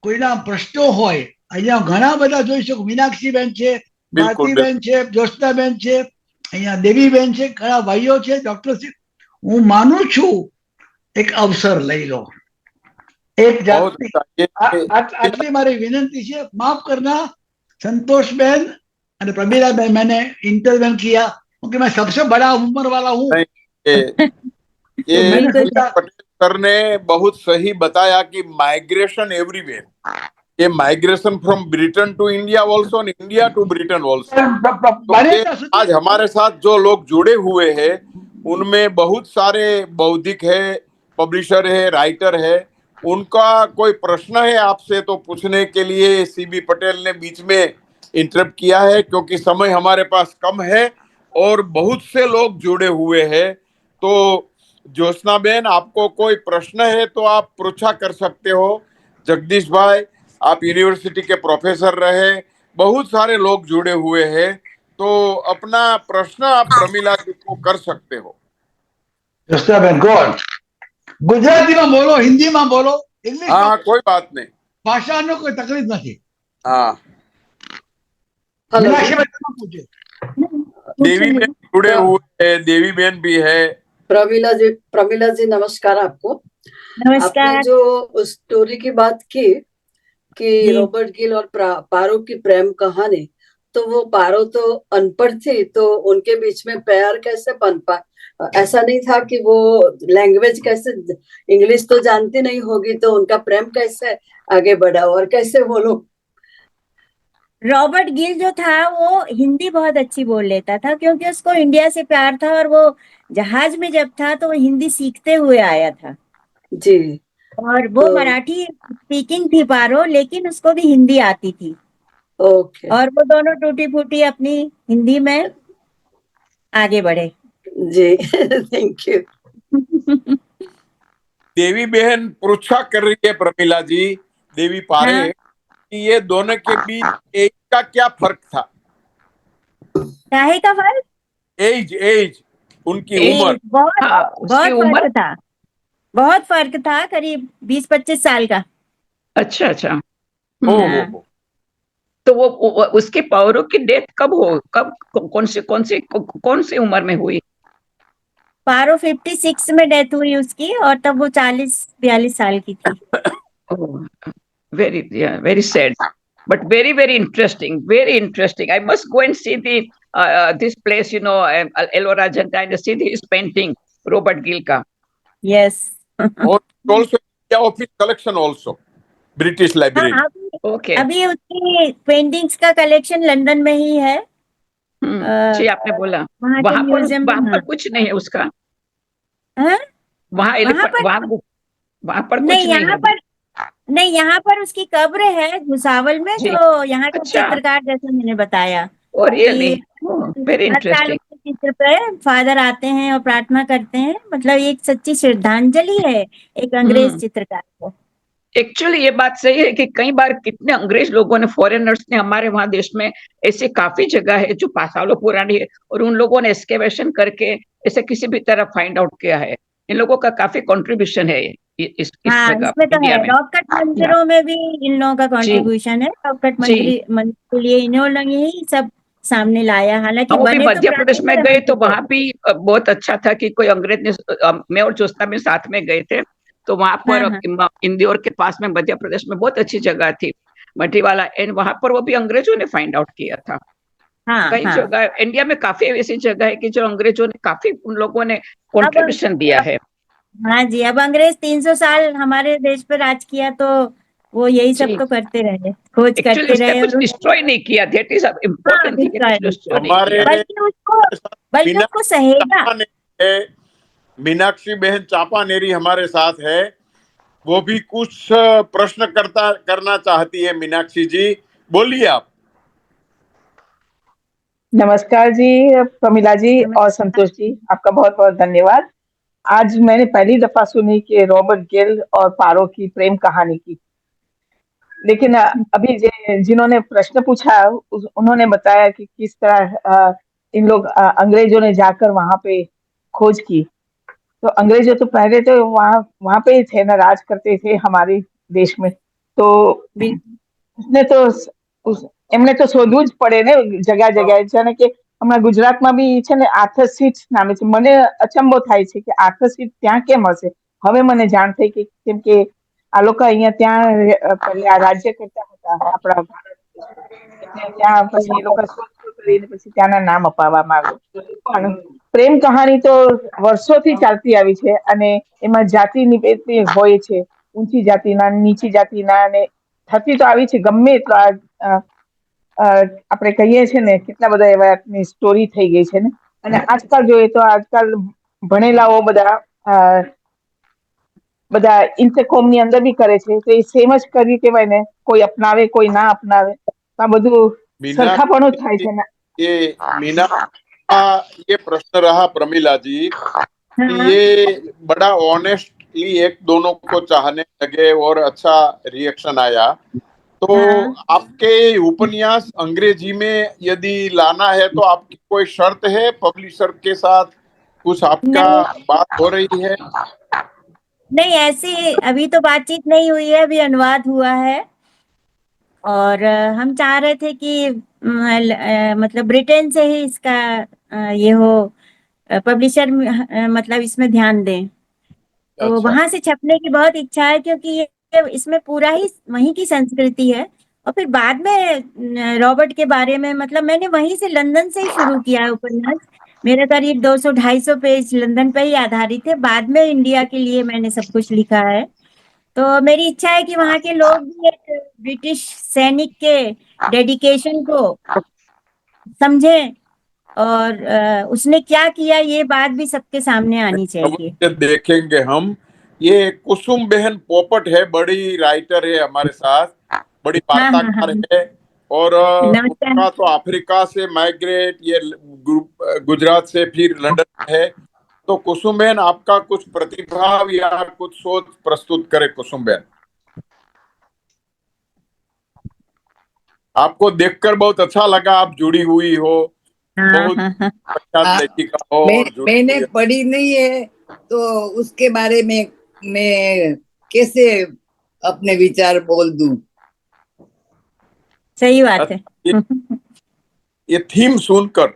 કોઈના પ્રશ્નો હોય, અહીંયા ઘણા બધા જોઈ શકો, મીનાક્ષીબેન છે, બિલકુલ, ભારતીબેન છે, જ્યોત્સનાબેન છે, અહીંયા દેવીબેન છે, ઘણા ભાઈઓ છે, ડોક્ટર છે। હું માનું છું એક અવસર લઈ લો, એક बहुत જાતની अच्छा। આટલી મારી વિનંતી છે। माफ करना संतोषबेन और प्रमीलाबेन, मैंने इंटरवेन किया क्योंकि मैं सबसे बड़ा उम्र वाला हूँ। नहीं, ये तो मैंने बिल्कुल। सोचा पटेल सर ने बहुत सही बताया कि माइग्रेशन एवरीवेयर, ये migration from Britain to India also and India to Britain also. तो ये आज हमारे साथ जो लोग जुड़े हुए हैं उनमें बहुत सारे बौद्धिक है, पब्लिशर है, राइटर है। उनका कोई प्रश्न है आपसे तो पूछने के लिए सीबी पटेल ने बीच में इंटरप्ट किया है, क्योंकि समय हमारे पास कम है और बहुत से लोग जुड़े हुए हैं। तो ज्योत्सना बेन, आपको कोई प्रश्न है तो आप पृच्छा कर सकते हो। जगदीश भाई, आप यूनिवर्सिटी के प्रोफेसर रहे, बहुत सारे लोग जुड़े हुए हैं, तो अपना प्रश्न आप प्रमिला जी को कर सकते हो। જ્યોત્સનાબેન ગોડ ગુજરાતીમાં બોલો, હિન્દીમાં બોલો, ઇંગ્લિશમાં हाँ, कोई बात नहीं। ભાષાનો કોઈ તકલીફ નથી। हाँ, મીનાક્ષીબેન તમે પૂછો। देवी बेन जुड़े हुए हैं, देवी बेन भी है। प्रमिला जी नमस्कार आपको। नमस्कार। आपने जो उस स्टोरी की बात की कि जी। रॉबर्ट गिल और पारो की प्रेम कहानी, तो वो पारो तो अनपढ़ थी, तो उनके बीच में प्यार कैसे पनपा? ऐसा नहीं था कि वो लैंग्वेज कैसे, इंग्लिश तो जानती नहीं होगी, तो उनका प्रेम कैसे आगे बढ़ा और कैसे वो लोग? रॉबर्ट गिल जो था वो हिंदी बहुत अच्छी बोल लेता था, क्योंकि उसको इंडिया से प्यार था और वो जहाज में जब था तो वो हिंदी सीखते हुए आया था। जी। और वो तो- मराठी स्पीकिंग थी पारो, लेकिन उसको भी हिंदी आती थी। ओके। और वो दोनों टूटी फूटी अपनी हिंदी में आगे बढ़े। जी थैंक यू। देवी बहन पृच्छा कर रही है प्रमिला जी, देवी पारे, हाँ। कि ये दोनों के बीच एज का क्या फर्क था? काहे का फर्क? एज उनकी एज उम्र। बहुत हाँ, बहुत उसकी उम्र। फर्क था, बहुत फर्क था, करीब 20-25 साल का। अच्छा अच्छा। हो हाँ। हो। तो वो उसके पावरों की डेथ कब कौन सी उम्र में हुई? पारो 56 में डेथ हुई उसकी, और तब वो 40-42 साल की थी। Very sad, but very interesting. I must go and see this place, Ellora Ajanta, and see his painting, Robert Gill का। यस। और also India office collection also, British Library। हाँ, अभी ओके। अभी उसकी पेंटिंग्स का कलेक्शन लंदन में ही है। जी, आपने बोला वहाँ के म्यूजियम में। वहां पर हाँ। कुछ नहीं है उसका। हाँ? वहां वहाँ पर वहां पर कुछ नहीं, नहीं यहाँ है। पर नहीं, यहाँ पर उसकी कब्र है भुसावल में, जी। जो यहाँ के अच्छा। चित्रकार, जैसे मैंने बताया और रियली कि वेरी हर साल इंटरेस्टिंग। उसके चित्र पे फादर आते हैं और प्रार्थना करते हैं। मतलब ये एक सच्ची श्रद्धांजलि है एक अंग्रेज चित्रकार को। एक्चुअली ये बात सही है कि कई बार कितने अंग्रेज लोगों ने, फॉरेनर्स ने हमारे वहां देश में ऐसी काफी जगह है जो सालों पुरानी है, और उन लोगों ने एक्सकेवेशन करके ऐसे किसी भी तरह फाइंड आउट किया है। इन लोगों का काफी कंट्रीब्यूशन है इस हाँ, जगह इसमें तो इंडिया है। में। रॉककट मंदिरों में भी इन लोगों का जी कंट्रीब्यूशन है। रॉककट जी। मंदिर के लिए इन्होंने ही सब सामने लाया। हालांकि वो भी बने तो मध्य प्रदेश प्राचीन में समय गए तो के थे। वहां भी बहुत अच्छा था कि कोई अंग्रेज ने, मैं और ज्योत्सना में साथ में गए थे, तो वहां पर हाँ, हाँ, इंदौर के पास में मध्य प्रदेश में बहुत अच्छी जगह थी, मठीवाला, एंड वहां पर वो भी अंग्रेजों ने फाइंड आउट किया था। हाँ, कई हाँ। जगह इंडिया में काफी ऐसी जगह है कि जो अंग्रेजों ने काफी, उन लोगों ने अब कंट्रीब्यूशन दिया है। हाँ जी, अब अंग्रेज 300 साल हमारे देश पर राज किया, तो वो यही सब जी। तो करते रहे, खोज एक्चुअली करते उसने रहे। कुछ और डिस्ट्रॉय नहीं किया, दैट इज हाँ, इम्पोर्टेंट थिंग, डिस्ट्रॉय कुछ नहीं डिस्ट्रॉय किया, नहीं हमारे किया। बल्कि उसको सहेजा। है, मीनाक्षी बहन चापानेरी हमारे साथ है, वो भी कुछ प्रश्न करना चाहती है। मीनाक्षी जी, बोलिए आप। नमस्कार जी प्रमिला जी और संतोष जी, आपका बहुत बहुत धन्यवाद। आज मैंने पहली दफा सुनी कि रॉबर्ट गिल और पारो की प्रेम कहानी की, लेकिन अभी जिन्होंने प्रश्न पूछा उन्होंने बताया कि किस तरह इन लोग अंग्रेजों ने जाकर वहां पे खोज की। तो अंग्रेजों तो पहले तो वहां वहां पे ही थे ना, राज करते थे हमारे देश में। तो उसने तो उस એમને તો શોધવું જ પડે ને જગ્યા જગ્યાએ। છે ને કે હમણાં ગુજરાતમાં બી છે ને આર્થર સીટ નામે છે, મને અચંબો થાય છે કે આર્થર સીટ ત્યાં કેમ હશે। હવે મને જાણ થઈ કે કેમ કે આ લોકો અહીંયા ત્યાં પહેલા રાજ્ય કરતા હતા આપણા ભારત એટલે ત્યાં પછી એ લોકો શોધ કરીને પછી ત્યાંના નામ અપાવવામાં આવ્યું। પણ પ્રેમ કહાની તો વર્ષોથી ચાલતી આવી છે અને એમાં જાતિ નિભેદની હોય છે, ઊંચી જાતિના, નીચી જાતિના, અને થતી તો આવી છે ગમે એટલા આપણે કહીએ છીએ ને, કેટલા બધા એવા સ્ટોરી થઈ ગઈ છે ને. અને આજકાલ જોઈએ તો આજકાલ ભણેલાઓ બધા ઇન્ટરકોમ ની અંદર બી કરે છે, તો એ સેમ જ કરી કહેવાય ને, કોઈ અપનાવે કોઈ ના અપનાવે, તો આ બધું मीना સરખાપણું થાય છે ને. ये मीना ये प्रश्न रहा प्रमिला जी कि हाँ ये बड़ा ऑनेस्टली एक दोनों को चाहने लगे और अच्छा रिएक्शन आया। तो हाँ आपके उपन्यास अंग्रेजी में यदि लाना है तो आपकी कोई शर्त है पब्लिशर के साथ? कुछ आपका नहीं बात हो रही है? नहीं, ऐसी अभी तो बातचीत नहीं हुई है, अभी अनुवाद हुआ है। और हम चाह रहे थे कि मतलब ब्रिटेन से ही इसका ये हो, पब्लिशर मतलब इसमें ध्यान दें, तो अच्छा, वहां से छपने की बहुत इच्छा है, क्योंकि ये इसमें पूरा ही वहीं की संस्कृति है। और फिर बाद में रॉबर्ट के बारे में, मतलब मैंने वहीं से लंदन से ही शुरू किया है उपन्यास। मेरा करीब 200-250 पेज लंदन पे ही आधारित है, बाद में इंडिया के लिए मैंने सब कुछ लिखा है। तो मेरी इच्छा है कि वहां के लोग भी एक ब्रिटिश सैनिक के डेडिकेशन को समझें, और उसने क्या किया ये बात भी सबके सामने आनी चाहिए। अवश्य देखेंगे हम। ये कुसुम बहन पोपट है, बड़ी राइटर है हमारे साथ, बड़ी हाँ हाँ हाँ, वार्ताकार है। और नमस्कार। उनका तो अफ्रीका से माइग्रेट, ये गुजरात से फिर लंदन है। तो कुसुम बहन, आपका कुछ प्रतिभाव या कुछ सोच प्रस्तुत करे। कुसुम बहन, आपको देखकर बहुत अच्छा लगा, आप जुड़ी हुई हो, हाँ बहुत हाँ हाँ। प्रख्यात लेखिका हो और जुड़ी हुई मैंने है। पढ़ी नहीं है, तो उसके बारे में मैं कैसे अपने विचार बोल दूं? सही बात है। ये थीम सुनकर,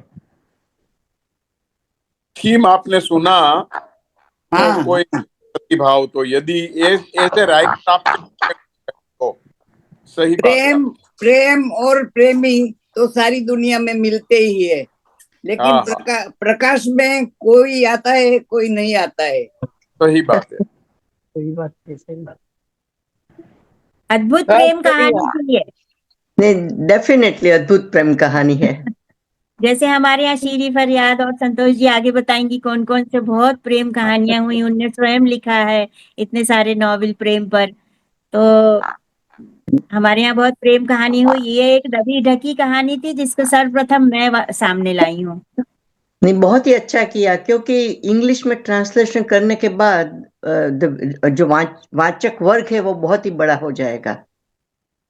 थीम आपने सुना तो हाँ, कोई प्रतिभाव, तो यदि ऐसे राइटर आप तो सही बात है। प्रेम और प्रेमी तो सारी दुनिया में मिलते ही है, लेकिन हाँ हाँ, प्रकाश में कोई आता है, कोई नहीं आता है। सही बात है। सही बात है, सही बात। अद्भुत प्रेम कहानी थी ये। नहीं, डेफिनेटली अद्भुत प्रेम कहानी है। जैसे हमारे यहाँ शीरी फरियाद और संतोष जी आगे बताएंगी कौन कौन से बहुत प्रेम कहानियां हुई, उनने स्वयं लिखा है इतने सारे नॉवेल प्रेम पर। तो हमारे यहाँ बहुत प्रेम कहानी हुई, ये एक दबी ढकी कहानी थी जिसको सर्वप्रथम मैं सामने लाई हूँ। नहीं, बहुत ही अच्छा किया, क्योंकि इंग्लिश में ट्रांसलेशन करने के बाद जो वाचक वर्ग है वो बहुत ही बड़ा हो जाएगा।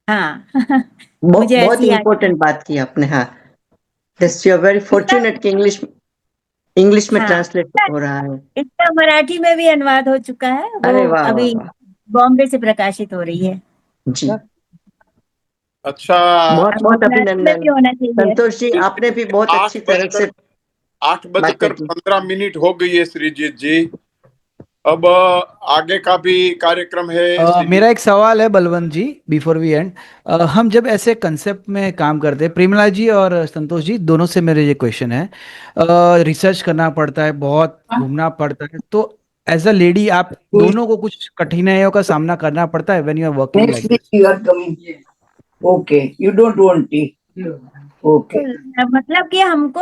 हाँ मुझे बहुत ही ऐसी इम्पोर्टेंट बात की आपने। हाँ, this you are very fortunate कि इंग्लिश में हाँ, ट्रांसलेट हो रहा है। इसका मराठी में भी अनुवाद हो चुका है, अरे वो वाह वाह अभी वाह बॉम्बे से प्रकाशित हो रही है। जी, अच्छा, बहुत अब बहुत गुजराती में अभिनंदन भी होना चाहिए। संतोष जी, आपने भी बहुत अच्छी तरह से 8:15 हो गई है श्रीजीत जी। अब आगे का भी कार्यक्रम है। श्रीजीत, मेरा एक सवाल है बलवंत जी, बिफोर वी एंड। हम जब ऐसे कंसेप्ट में काम करते हैं, प्रेमला जी और संतोष जी दोनों से मेरे ये क्वेश्चन है, रिसर्च करना पड़ता है, बहुत घूमना पड़ता है, तो एज अ लेडी आप दोनों को कुछ कठिनाइयों का सामना करना पड़ता है when you are working Next like week this? you are coming. Okay, you don't want tea. Okay. मतलब कि हमको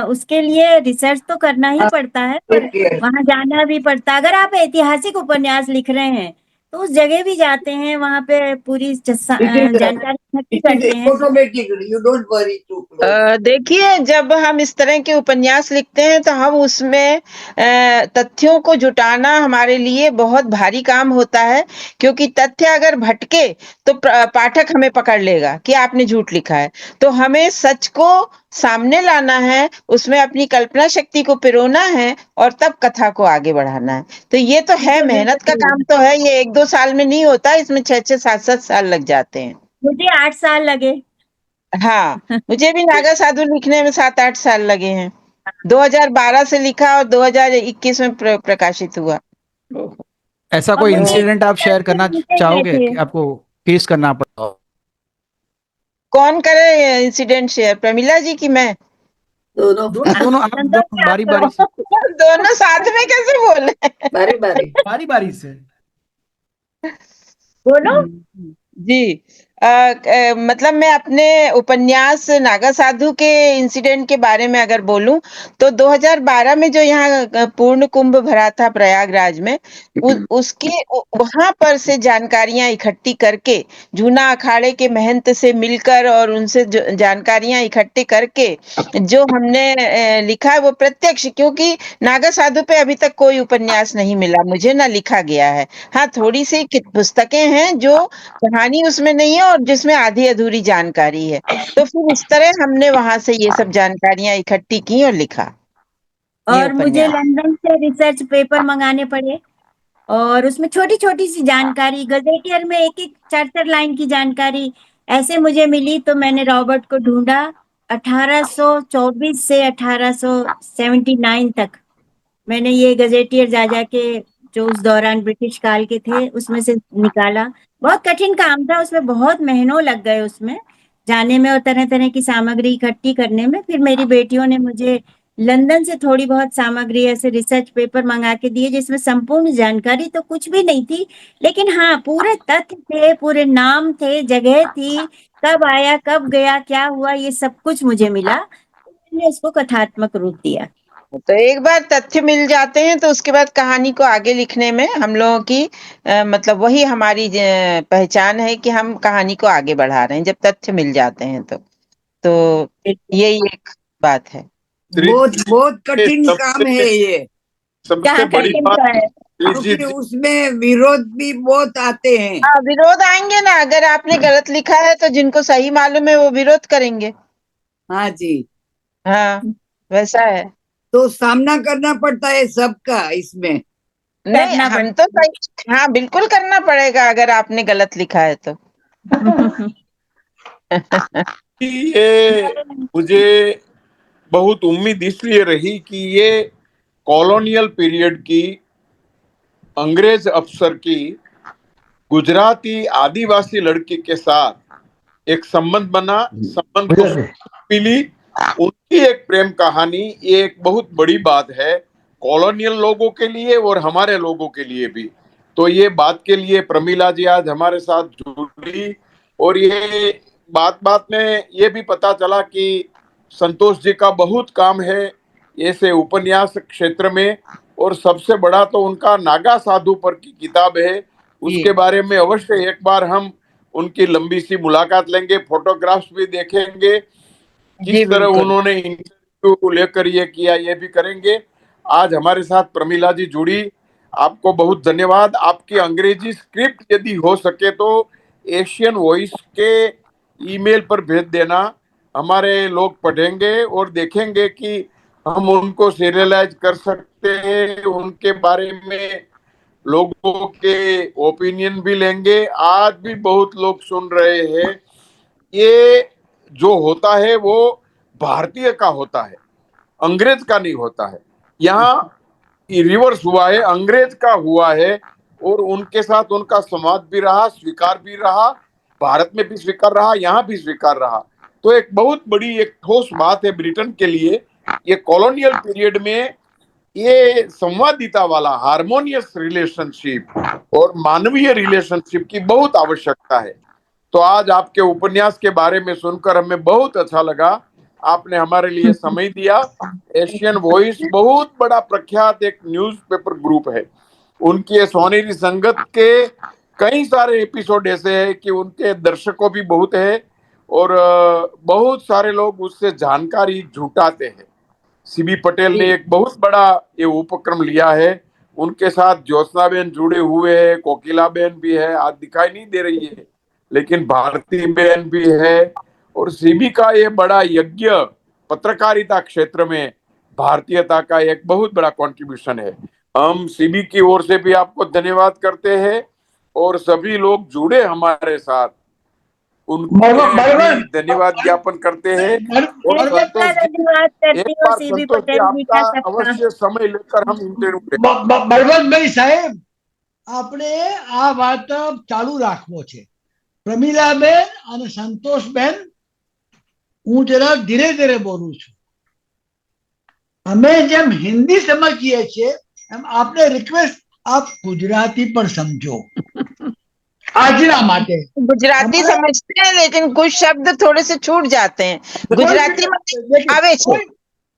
उसके लिए रिसर्च तो करना ही पड़ता है, पर Take care. वहां जाना भी पड़ता है। अगर आप ऐतिहासिक उपन्यास लिख रहे हैं तो उस जगह भी जाते हैं, वहां पे पूरी जानकारी इकट्ठी It करते is हैं। automatic. You don't worry too close. देखिए, जब हम इस तरह के उपन्यास लिखते हैं तो हम उसमें तथ्यों को जुटाना हमारे लिए बहुत भारी काम होता है, क्योंकि तथ्य अगर भटके तो पाठक हमें पकड़ लेगा कि आपने झूठ लिखा है। तो हमें सच को सामने लाना है, उसमें अपनी कल्पना शक्ति को पिरोना है और तब कथा को आगे बढ़ाना है। तो ये तो है, मेहनत का काम तो है, ये 1-2 साल में नहीं होता, इसमें 6-6, 7-7 साल लग जाते हैं। मुझे 8 साल लगे। हाँ, मुझे भी नागा साधु लिखने में 7-8 साल लगे हैं। 2012 से लिखा और 2021 में प्रकाशित हुआ। ऐसा और कोई मुझे इंसिडेंट आप शेयर करना लिखे गए चाहोगे थे। कि आपको फेस करना पड़ा? कौन करे इंसिडेंट शेयर, प्रमिला जी की मैं? दोनों दोनों आप संतोष जी, आप बारी बारी से दोनों साथ में कैसे बोले? बारी बारी। बारी बारी से बोलो। जी। मतलब मैं अपने उपन्यास नागा साधु के इंसिडेंट के बारे में अगर बोलूं तो 2012 में जो यहाँ पूर्ण कुंभ भरा था प्रयागराज में, उसके वहां पर से जानकारियां इकट्ठी करके, जूना अखाड़े के महंत से मिलकर और उनसे जानकारियां इकट्ठी करके जो हमने लिखा है वो प्रत्यक्ष, क्योंकि नागा साधु पे अभी तक कोई उपन्यास नहीं मिला मुझे, ना लिखा गया है। हाँ, थोड़ी सी पुस्तकें हैं जो कहानी उसमें नहीं है और जिसमें आधी अधूरी जानकारी है, तो फिर इस तरह हमने वहां से ये सब जानकारियां इकट्ठी की और लिखा ये और मुझे उपन्यास। लंदन से रिसर्च पेपर मंगाने पड़े और उसमें छोटी छोटी सी जानकारी, गजेटियर में एक एक 4-4 लाइन की जानकारी ऐसे मुझे मिली, तो मैंने रॉबर्ट को ढूंढा 1824 से 1879 तक। मैंने ये गजेटियर जा जाके जो उस दौरान ब्रिटिश काल के थे उसमें से निकाला। बहुत कठिन काम था, उसमें बहुत महीनों लग गए उसमें जाने में और तरह तरह की सामग्री इकट्ठी करने में। फिर मेरी बेटियों ने मुझे लंदन से थोड़ी बहुत सामग्री, ऐसे रिसर्च पेपर मंगा के दिए जिसमें संपूर्ण जानकारी तो कुछ भी नहीं थी, लेकिन हाँ पूरे तथ्य थे, पूरे नाम थे, जगह थी, कब आया कब गया क्या हुआ, ये सब कुछ मुझे मिला। मैंने उसको कथात्मक रूप दिया। तो एक बार तथ्य मिल जाते हैं तो उसके बाद कहानी को आगे लिखने में हम लोगों की मतलब वही हमारी पहचान है कि हम कहानी को आगे बढ़ा रहे हैं, जब तथ्य मिल जाते हैं तो यही एक बात है। बहुत बहुत कठिन काम है ये, सबसे क्या बड़ी कठिन बात का है? जी जी क्योंकि उसमें विरोध भी बहुत आते हैं। हाँ, विरोध आएंगे ना, अगर आपने गलत लिखा है तो जिनको सही मालूम है वो विरोध करेंगे। हाँ जी, हाँ, वैसा है। तो सामना करना पड़ता है सबका इसमें। नहीं, करना हम तो सही, हाँ बिल्कुल करना पड़ेगा अगर आपने गलत लिखा है तो। ये मुझे बहुत उम्मीद इसलिए रही कि ये कॉलोनियल पीरियड की अंग्रेज अफसर की गुजराती आदिवासी लड़की के साथ एक संबंध बना, संबंध को मिली, उनकी एक प्रेम कहानी, ये एक बहुत बड़ी बात है कॉलोनियल लोगों के लिए और हमारे लोगों के लिए भी। तो ये बात के लिए प्रमीला जी आज हमारे साथ जुड़ी और ये बात बात में ये भी पता चला कि संतोष जी का बहुत काम है ऐसे उपन्यास क्षेत्र में, और सबसे बड़ा तो उनका नागा साधु पर की किताब है, उसके बारे में अवश्य एक बार हम उनकी लंबी सी मुलाकात लेंगे, फोटोग्राफ्स भी देखेंगे, किस तरह उन्होंने इंटरव्यू को लेकर ये किया ये भी करेंगे। आज हमारे साथ प्रमीला जी जुड़ी, आपको बहुत धन्यवाद। आपकी अंग्रेजी स्क्रिप्ट यदि हो सके तो एशियन वॉइस के ईमेल पर भेज देना, हमारे लोग पढ़ेंगे और देखेंगे कि हम उनको सीरियलाइज कर सकते हैं, उनके बारे में लोगों के ओपिनियन भी लेंगे। आज भी बहुत लोग सुन रहे हैं, ये जो होता है वो भारतीय का होता है, अंग्रेज का नहीं होता है। यहाँ रिवर्स हुआ है, अंग्रेज का हुआ है और उनके साथ उनका संवाद भी रहा, स्वीकार भी रहा, भारत में भी स्वीकार रहा, यहाँ भी स्वीकार रहा। तो एक बहुत बड़ी एक ठोस बात है ब्रिटेन के लिए, ये कॉलोनियल पीरियड में ये संवादिता वाला हार्मोनियस रिलेशनशिप और मानवीय रिलेशनशिप की बहुत आवश्यकता है। तो आज आपके उपन्यास के बारे में सुनकर हमें बहुत अच्छा लगा, आपने हमारे लिए समय दिया। एशियन वॉइस बहुत बड़ा प्रख्यात एक न्यूज़पेपर ग्रुप है, उनकी सोनेरी संगत के कई सारे एपिसोड ऐसे हैं कि उनके दर्शकों भी बहुत है और बहुत सारे लोग उससे जानकारी जुटाते हैं। सीबी पटेल ने एक बहुत बड़ा ये उपक्रम लिया है, उनके साथ ज्योत्सनाबेन जुड़े हुए हैं, कोकिलाबेन भी है, आज दिखाई नहीं दे रही है लेकिन भारती बहन भी है, और सीबी का ये बड़ा यज्ञ पत्रकारिता क्षेत्र में भारतीयता का एक बहुत बड़ा कंट्रीब्यूशन है। हम सीबी की ओर से भी आपको धन्यवाद करते हैं और सभी लोग जुड़े हमारे साथ उनके भी धन्यवाद ज्ञापन करते हैं। और संतोष जी, एक बार संतोष जी आपका अवश्य समय लेकर हम इंटरव्यू लेंगे। બળવંતભાઈ સાહેબ, આપણે આ વાત ચાલુ રાખવો છે. પ્રમીલાબેન અને સંતોષબેન, હું જરા ધીરે ધીરે બોલું છું અમે જેમ હિન્દી સમજીએ છીએ એમ આપને રિક્વેસ્ટ આપ ગુજરાતી પણ સમજો આજના માટે गुजराती हमारा- समझते हैं लेकिन कुछ शब्द थोड़े से छूट जाते हैं गुजराती में देखिए, आवे छे।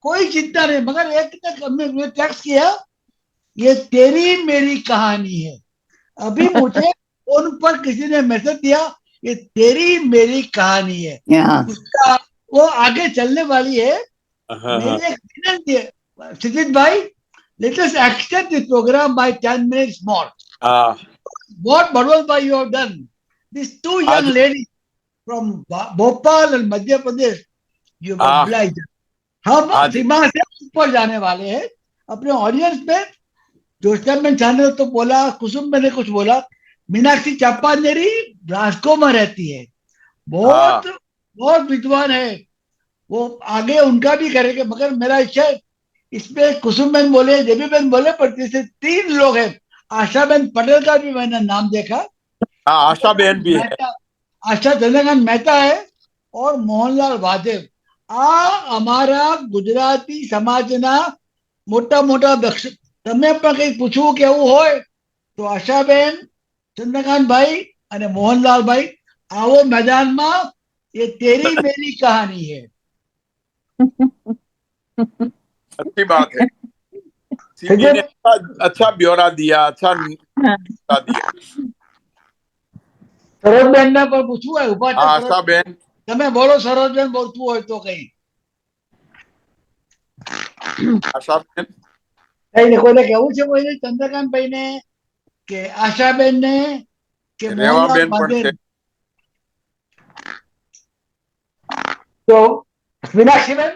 कोई चिंता नहीं, मगर एक तक हमने टेक्स्ट किया, ये तेरी मेरी कहानी है। अभी मुझे फोन पर किसी ने मैसेज दिया, ये तेरी मेरी कहानी है, हाँ उसका वो आगे चलने वाली है। हाँ, मेरी एक विनंती है क्षितिज भाई, let us extend this program by 10 minutes more. हाँ, What Bharwal bhai you have done, these two young आज- ladies from Bhopal and Madhya Pradesh, you have हाँ। obliged. हम आज- सीमा से ऊपर जाने वाले हैं अपने ऑडियंस में। जोशमेन ने तो बोला, कुसुम मैंने कुछ बोला, मीनाक्षी चापानेरी ब्रास्को में रहती है, बहुत बहुत विद्वान है, वो आगे उनका भी करेंगे। मगर मेरा इच्छा है इसमें कुसुम बहन बोले, देवी बहन बोले, पर जैसे 3 लोग हैं, आशा बहन पटेल का भी मैंने नाम देखा, हाँ, आशा बहन भी है। आशा चंद्रकांत मेहता है और मोहनलाल वादेव। આ અમારા ગુજરાતી સમાજના મોટા મોટા દક્ષ, તમે પણ કંઈ પૂછવું કેવું હોય તો આશાબેન, ચંદ્રકાંતભાઈ અને મોહનલાલભાઈ આવો મેદાનમાં, ये तेरी मेरी कहानी है। अच्छी बात है। सीमी ने अच्छा ब्यौरा दिया, अच्छा बता दिया। સરોજબેન ને પણ પૂછવું હોય, ઉભા हाँ, છે आशा बहन, તમે બોલો સરોજબેન, બોલતું હોય તો કઈ आशा बहन, કઈ ને કોઈને કેવું છે, કોઈને ચંદ્રકાંતભાઈ ને કે આશાબેન ને કે રેવા મોહનલાલ બેન પણ વાદેવ? છે। તો મીનાક્ષીબેન,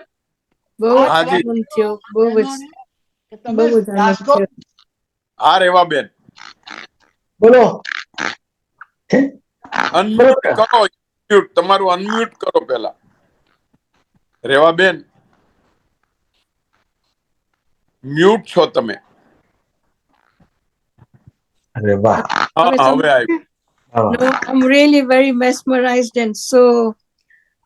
બહુ हाँ जी, આનંદ થયો, બહુ જ કે તમે બહુ જ આનંદ રાજકોટ થયો. हाँ रेवा बेन, બોલો અનમ્યુટ કરો, mute, તમારું અનમ્યુટ કરો પહેલા। રેવા બેન, મ્યુટ છો તમે। અરે વાહ, હા, હવે આવ્યું। No, I'm really very mesmerized and so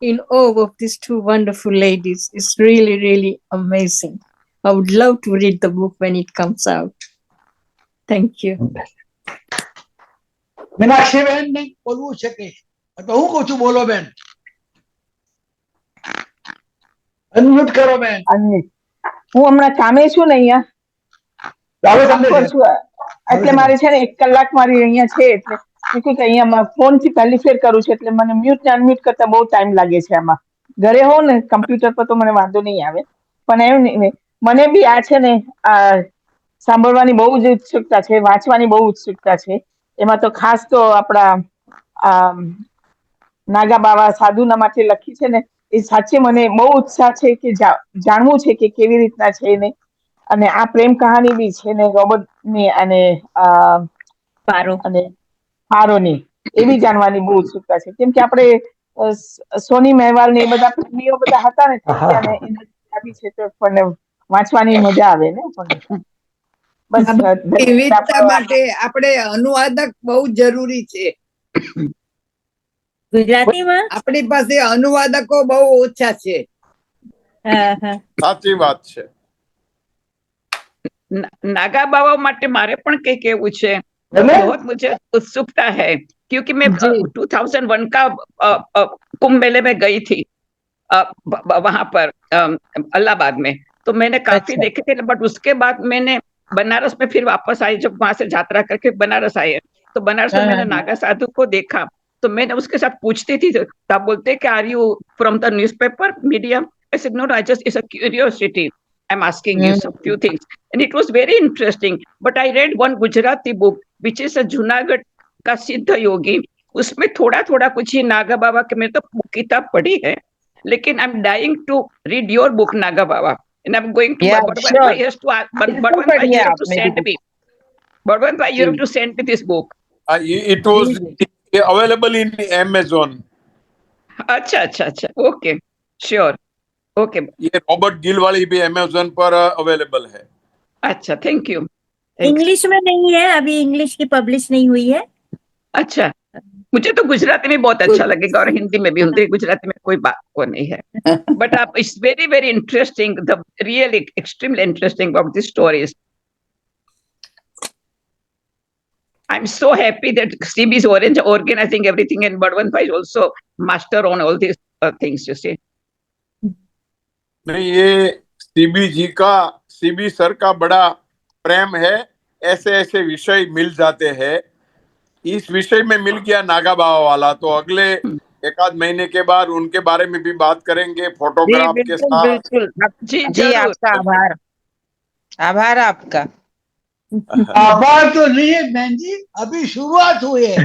in awe of these two wonderful ladies. It's really, really amazing. I would love to read the book when it comes out. Thank you. Meenakshiben ને બોલવું છે કઈ તો હું કહું છું, બોલો બેન, અનમ્યુટ કરો બેન। અને હું હમણાં કામે છું ને અહીંયા હવે કામ તમને પર છું એટલે મારે છે ને 1 કલાક મારી અહીંયા છે એટલે મેં કીધું કે અહીંયા ફોન થી પહેલી ફેર કરું છું એટલે મને મ્યુટ ને અનમ્યુટ કરતા બહુ ટાઈમ લાગે છે આમાં ઘરે હોઉં ને કમ્પ્યુટર પર તો મને વાંધો નહીં આવે પણ એવું નહીં મને બી આ છે ને આ સાંભળવાની બહુ જ ઉત્સુકતા છે વાંચવાની બહુ ઉત્સુકતા છે એમાં તો ખાસ તો આપણા આ નાગા બાવા સાધુના માટે લખી છે ને એ સાચે મને બહુ ઉત્સાહ છે કે જાણવું છે કે કેવી રીતના છે ને અને આ પ્રેમ કહાની બી છે ને રોબર્ટ ની અને પારો અને પારોની એ બી જાણવાની બહુ ઉત્સુકતા છે કેમ કે આપણે સોની મહેવાલ ને એ બધા પ્રેમીઓ બધા હતા ને અને એના બી છે તો આપણને વાંચવાની મજા આવે ને આપણને બસ વિવિધતા માટે આપણે અનુવાદક બહુ જરૂરી છે। ગુજરાતીમાં આપણી પાસે અનુવાદકો બહુ ઓછા છે। હા હા સાચી વાત છે। नागा बाबा माटे मारे पण कई केवुं छे बहुत मुझे उत्सुकता है क्योंकि मैं 2001 का कुंभ मेले में गई थी वहां पर इलाहाबाद में तो मैंने काफी देखे थे बट उसके बाद मैंने बनारस में फिर वापस आई जब वहां से यात्रा करके बनारस आए तो बनारस में मैंने नागा साधु को देखा तो मैंने उसके साथ पूछती थी तो आप बोलते कि are you from the newspaper medium I said no I just it's a curiosity I'm asking you some few things. And it was very interesting. But I read one Gujarati book, which is a Junagadh का सिद्ध योगी. उसमें थोड़ा थोड़ा कुछ ही नागा बाबा के मैंने तो किताब पढ़ी है. लेकिन I'm dying to read your book, Naga Baba. And I'm going to Baldwin Bhai has to ask, Baldwin Bhai, you have to send me. Baldwin Bhai, you have to send me this book. It was available in Amazon. अच्छा अच्छा अच्छा okay sure okay ये Robert Gill वाली भी Amazon पर available है। अच्छा thank you English में नहीं है अभी इंग्लिश की पब्लिश नहीं हुई है अच्छा मुझे तो गुजराती में बहुत अच्छा लगेगा और हिंदी में भी, हिंदी गुजराती में कोई बात को नहीं है, बट आप it's very very interesting, the really extremely interesting about this stories. I'm so happy that CB is organizing everything, and Balwant Bhai is also master on all these things, you see. नहीं, ये CB sir का बड़ा प्रेम है, ऐसे ऐसे विषय मिल जाते हैं. इस विषय में मिल गया नागा बाबा वाला, तो अगले एक आध महीने के बाद उनके बारे में भी बात करेंगे फोटोग्राफ के साथ. बिल्कुल जी, जरूर. आपका आभार आपका. आभार तो नहीं है बहन जी, अभी शुरुआत हुई है.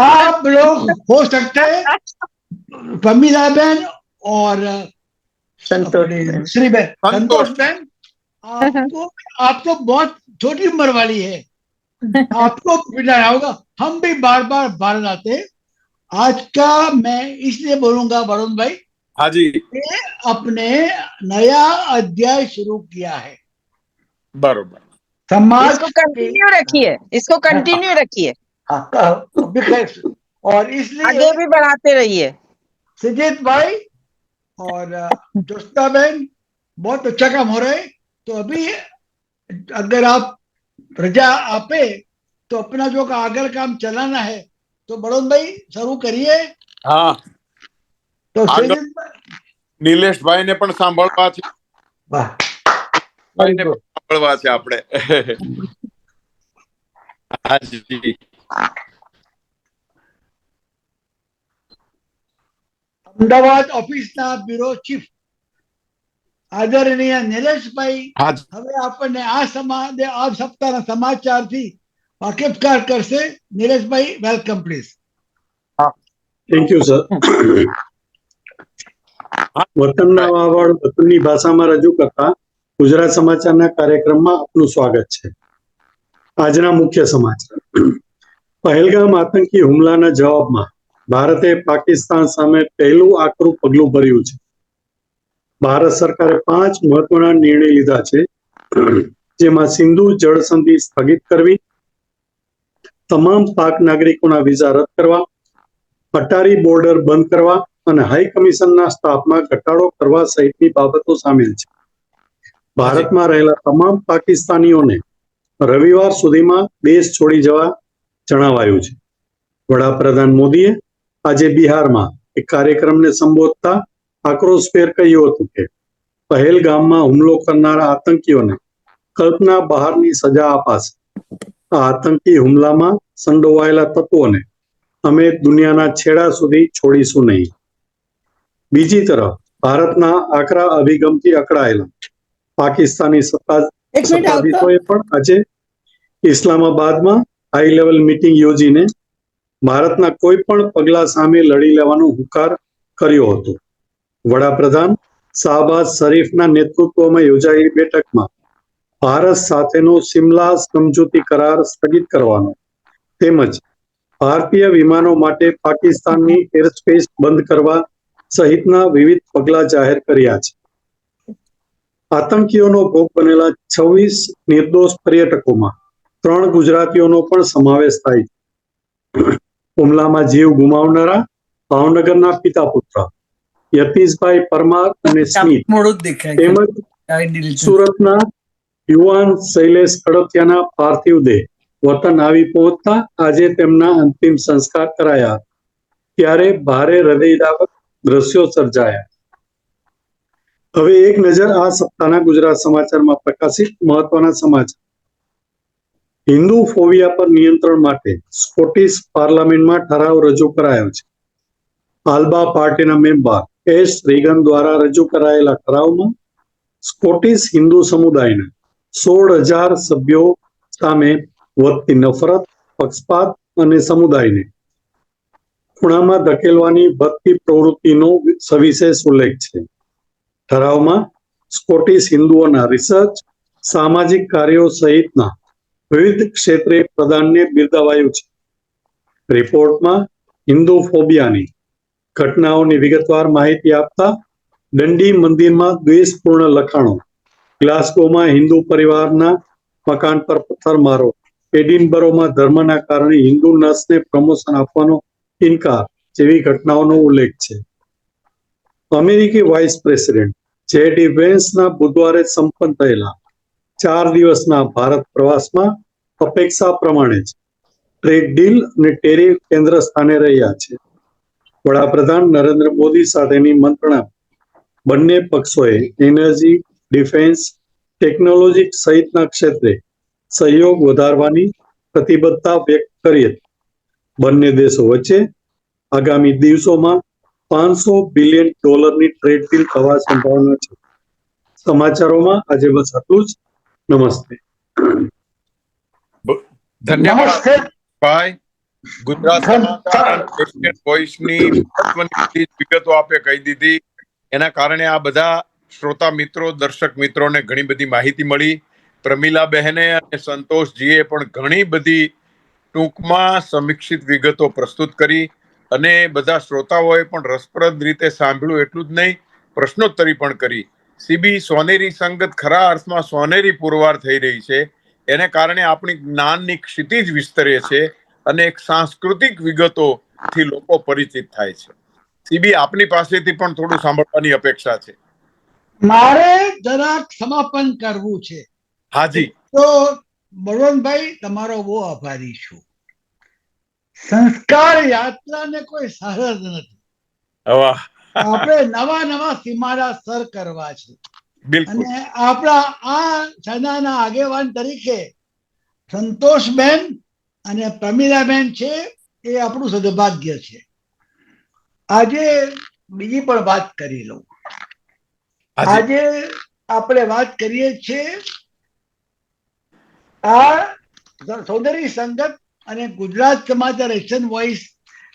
आप लोग हो सकते हैं प्रमीला बहन और श्री बहन, संतोष बहन, आप तो बहुत छोटी उम्र वाली है, आपको बिठाना होगा. हम भी बार बार भारत आते हैं. आज का मैं इसलिए बोलूंगा वरुण भाई, हाँ जी, अपने नया अध्याय शुरू किया है. बरोबर. समाज इसको कंटिन्यू रखिए, इसको कंटिन्यू रखिए और इसलिए आगे भी बढ़ाते रहिए. सुजीत भाई और जोस्ता बहन, बहुत अच्छा काम हो रहा है. तो अभी अगर आप प्रजा आपे तो अपना जो आगे काम चलाना है, तो बड़ोन भाई शुरू करिए. हाँ, तो આગળ નિલેશ ભાઈ ને પણ સાંભળવા છે, ભાઈને પણ સાંભળવા છે આપણે. હા જી. અમદાવાદ ઓફિસના બ્યુરો ચીફ આદરણીય નિલેશભાઈ હવે આપણને આ સપ્તાહના સમાચારથી વાકેફકાર કરશે. Nileshbhai, welcome please. Thank you sir. વતનના વાવડ વતનની ભાષામાં રજૂ કરતા ગુજરાત સમાચારના કાર્યક્રમમાં આપનું સ્વાગત છે. આજના મુખ્ય સમાચાર. પહેલગામ આતંકી હુમલાના જવાબમાં ભારતે પાકિસ્તાન સામે પહેલું આકરું પગલું ભર્યું છે. ભારત સરકારે 5 મહત્વના નિર્ણય લીધા છે, જેમાં સિંધુ જળ સંધિ સ્થગિત કરવી, તમામ પાક નાગરિકોના વિઝા રદ કરવા, અટારી બોર્ડર બંધ કરવા અને હાઈ કમિશનના સ્ટાફમાં ઘટાડો કરવા સહિતની બાબતો સામેલ છે. ભારતમાં રહેલા તમામ પાકિસ્તાનીઓને રવિવાર સુધીમાં દેશ છોડી જવા જણાવાયું છે. વડાપ્રધાન મોદીએ આજે બિહારમાં એક કાર્યક્રમને સંબોધતા આક્રોશભેર કહ્યું હતું કે પહેલગામમાં હુમલો કરનારા આતંકીઓને કલ્પના બહારની સજા અપાશે. આ આતંકી હુમલામાં સંડોવાયેલા તત્વોને અમે દુનિયાના છેડા સુધી છોડીશું નહીં. બીજી તરફ ભારતના આકરા અભિગમથી અકળાયેલા પાકિસ્તાની સત્તાધીશોએ પણ આજે ઇસ્લામાબાદમાં હાઈ લેવલ મીટિંગ યોજીને ભારતના કોઈ પણ પગલા સામે લડી લેવાનો હુંકાર કર્યો હતો. વડાપ્રધાન શાહબાઝ શરીફના નેતૃત્વમાં યોજાયેલી બેઠકમાં ભારત સાથેનો સિમલા સમજૂતી કરાર સ્થગિત કરવાનો તેમજ ભારતીય વિમાનો માટે પાકિસ્તાનની એરસ્પેસ બંધ કરવા સહિતના વિવિધ પગલા જાહેર કર્યા છે. આતંકીઓનો ભોગ બનેલા 26 નિર્દોષ પર્યટકોમાં 3 ગુજરાતીઓનો પણ સમાવેશ થાય છે. હુમલામાં જીવ ગુમાવનારા ભાવનગરના પિતા પુત્ર યતીશભાઈ પરમાર અને સ્મિત તેમજ સુરતના યુવાન શૈલેષ કડતિયાના પાર્થિવ દેહ વતન આવી પહોંચતા આજે તેમના અંતિમ સંસ્કાર કરાયા. ત્યારે ભારે હૃદયદાવક દ્રશ્યો સર્જાયા. હવે એક નજર આ સપ્તાહના ગુજરાત સમાચારમાં પ્રકાશિત મહત્વના સમાચાર. હિન્દુ ફોબિયા પર નિયંત્રણ માટે સ્કોટિશ પાર્લામેન્ટમાં ઠરાવ રજૂ કરાયો છે. આલ્બા પાર્ટીના મેમ્બર એસ રીગન દ્વારા રજૂ કરાયેલા ઠરાવમાં સ્કોટિશ હિન્દુ સમુદાયના 16,000 સભ્યો સામે વધતી નફરત, પક્ષપાત અને સમુદાયને ખૂણામાં ધકેલવાની વધતી પ્રવૃત્તિનો સવિશેષ ઉલ્લેખ છે. ઠરાવમાં સ્કોટિશ હિન્દુઓના રિસર્ચ, સામાજિક કાર્યો સહિતના વિવિધ ક્ષેત્રે પ્રદાનને બિરદાવાયું છે. રિપોર્ટમાં હિન્દુ ફોબિયાની ઘટનાઓની વિગતવાર માહિતી આપતા દંડી મંદિરમાં દ્વેષપૂર્ણ લખાણો, ગ્લાસ્ગોમાં હિન્દુ પરિવારના મકાન પર પથ્થરમારો, એડિનબરોમાં ધર્મના કારણે હિન્દુ નર્સને પ્રમોશન આપવાનો ઇનકાર જેવી ઘટનાઓનો ઉલ્લેખ છે. અમેરિકી વાઇસ પ્રેસિડેન્ટ જે.ડી. વેન્સના બુધવારે સંપન્ન થયેલા 4 દિવસના ભારત પ્રવાસમાં અપેક્ષા પ્રમાણે જ ટ્રેડ ડીલ અને ટેરિફ કેન્દ્ર સ્થાને રહ્યા છે. વડાપ્રધાન નરેન્દ્ર મોદી સાથેની મંત્રણા બંને પક્ષોએ એનર્જી, ડિફેન્સ, ટેકનોલોજી સહિતના ક્ષેત્રે સહયોગ વધારવાની પ્રતિબદ્ધતા વ્યક્ત કરી હતી. બંને દેશો વચ્ચે આગામી દિવસોમાં $500 બિલિયન ટ્રેડ ડીલ થવા સંભાવના છે. સમાચારોમાં આજે બસ આટલું જ. નમસ્તે. ધન્યવાદ ભાઈ. ગુજરાત સમાચાર અને એશિયન વોઇસની મહત્વની બધી વિગતો આપે કહી દીધી. એના કારણે આ બધા શ્રોતા મિત્રો, દર્શક મિત્રોને ઘણી બધી માહિતી મળી. પ્રમીલા બહેને અને સંતોષજીએ પણ ઘણી બધી ટૂંકમાં સમીક્ષિત વિગતો પ્રસ્તુત કરી અને બધા શ્રોતાઓએ પણ રસપ્રદ રીતે સાંભળ્યું એટલું જ નહીં, પ્રશ્નોત્તરી પણ કરી. સીબી સોનેરી સંગત ખરા અર્થમાં સોનેરી પુરવાર થઈ રહી છે. એને કારણે આપણી જ્ઞાનની ક્ષિતિજ વિસ્તરે છે અને એક સાંસ્કૃતિક વિગતોથી લોકો પરિચિત થાય છે. સીબી, આપની પાસેથી પણ થોડું સાંભળવાની અપેક્ષા છે. મારે જરાક સમાપન કરવું છે. હાજી. તો બળવંતભાઈ, તમારો બહુ આભારી છું. સંસ્કાર યાત્રાને કોઈ સરહદ નથી. આપણે નવા નવા સીમાડા સર કરવા છે. બિલકુલ. અને આપણા આ સેનાના આગેવાન તરીકે સંતોષબેન અને પ્રમીલાબેન છે, એ આપણું સદભાગ્ય છે. આજે બીજી પણ વાત કરી લઉં. આજે આપણે વાત કરીએ છીએ આ સોનેરી સંગત અને ગુજરાત સમાચાર એશિયન વોઇસ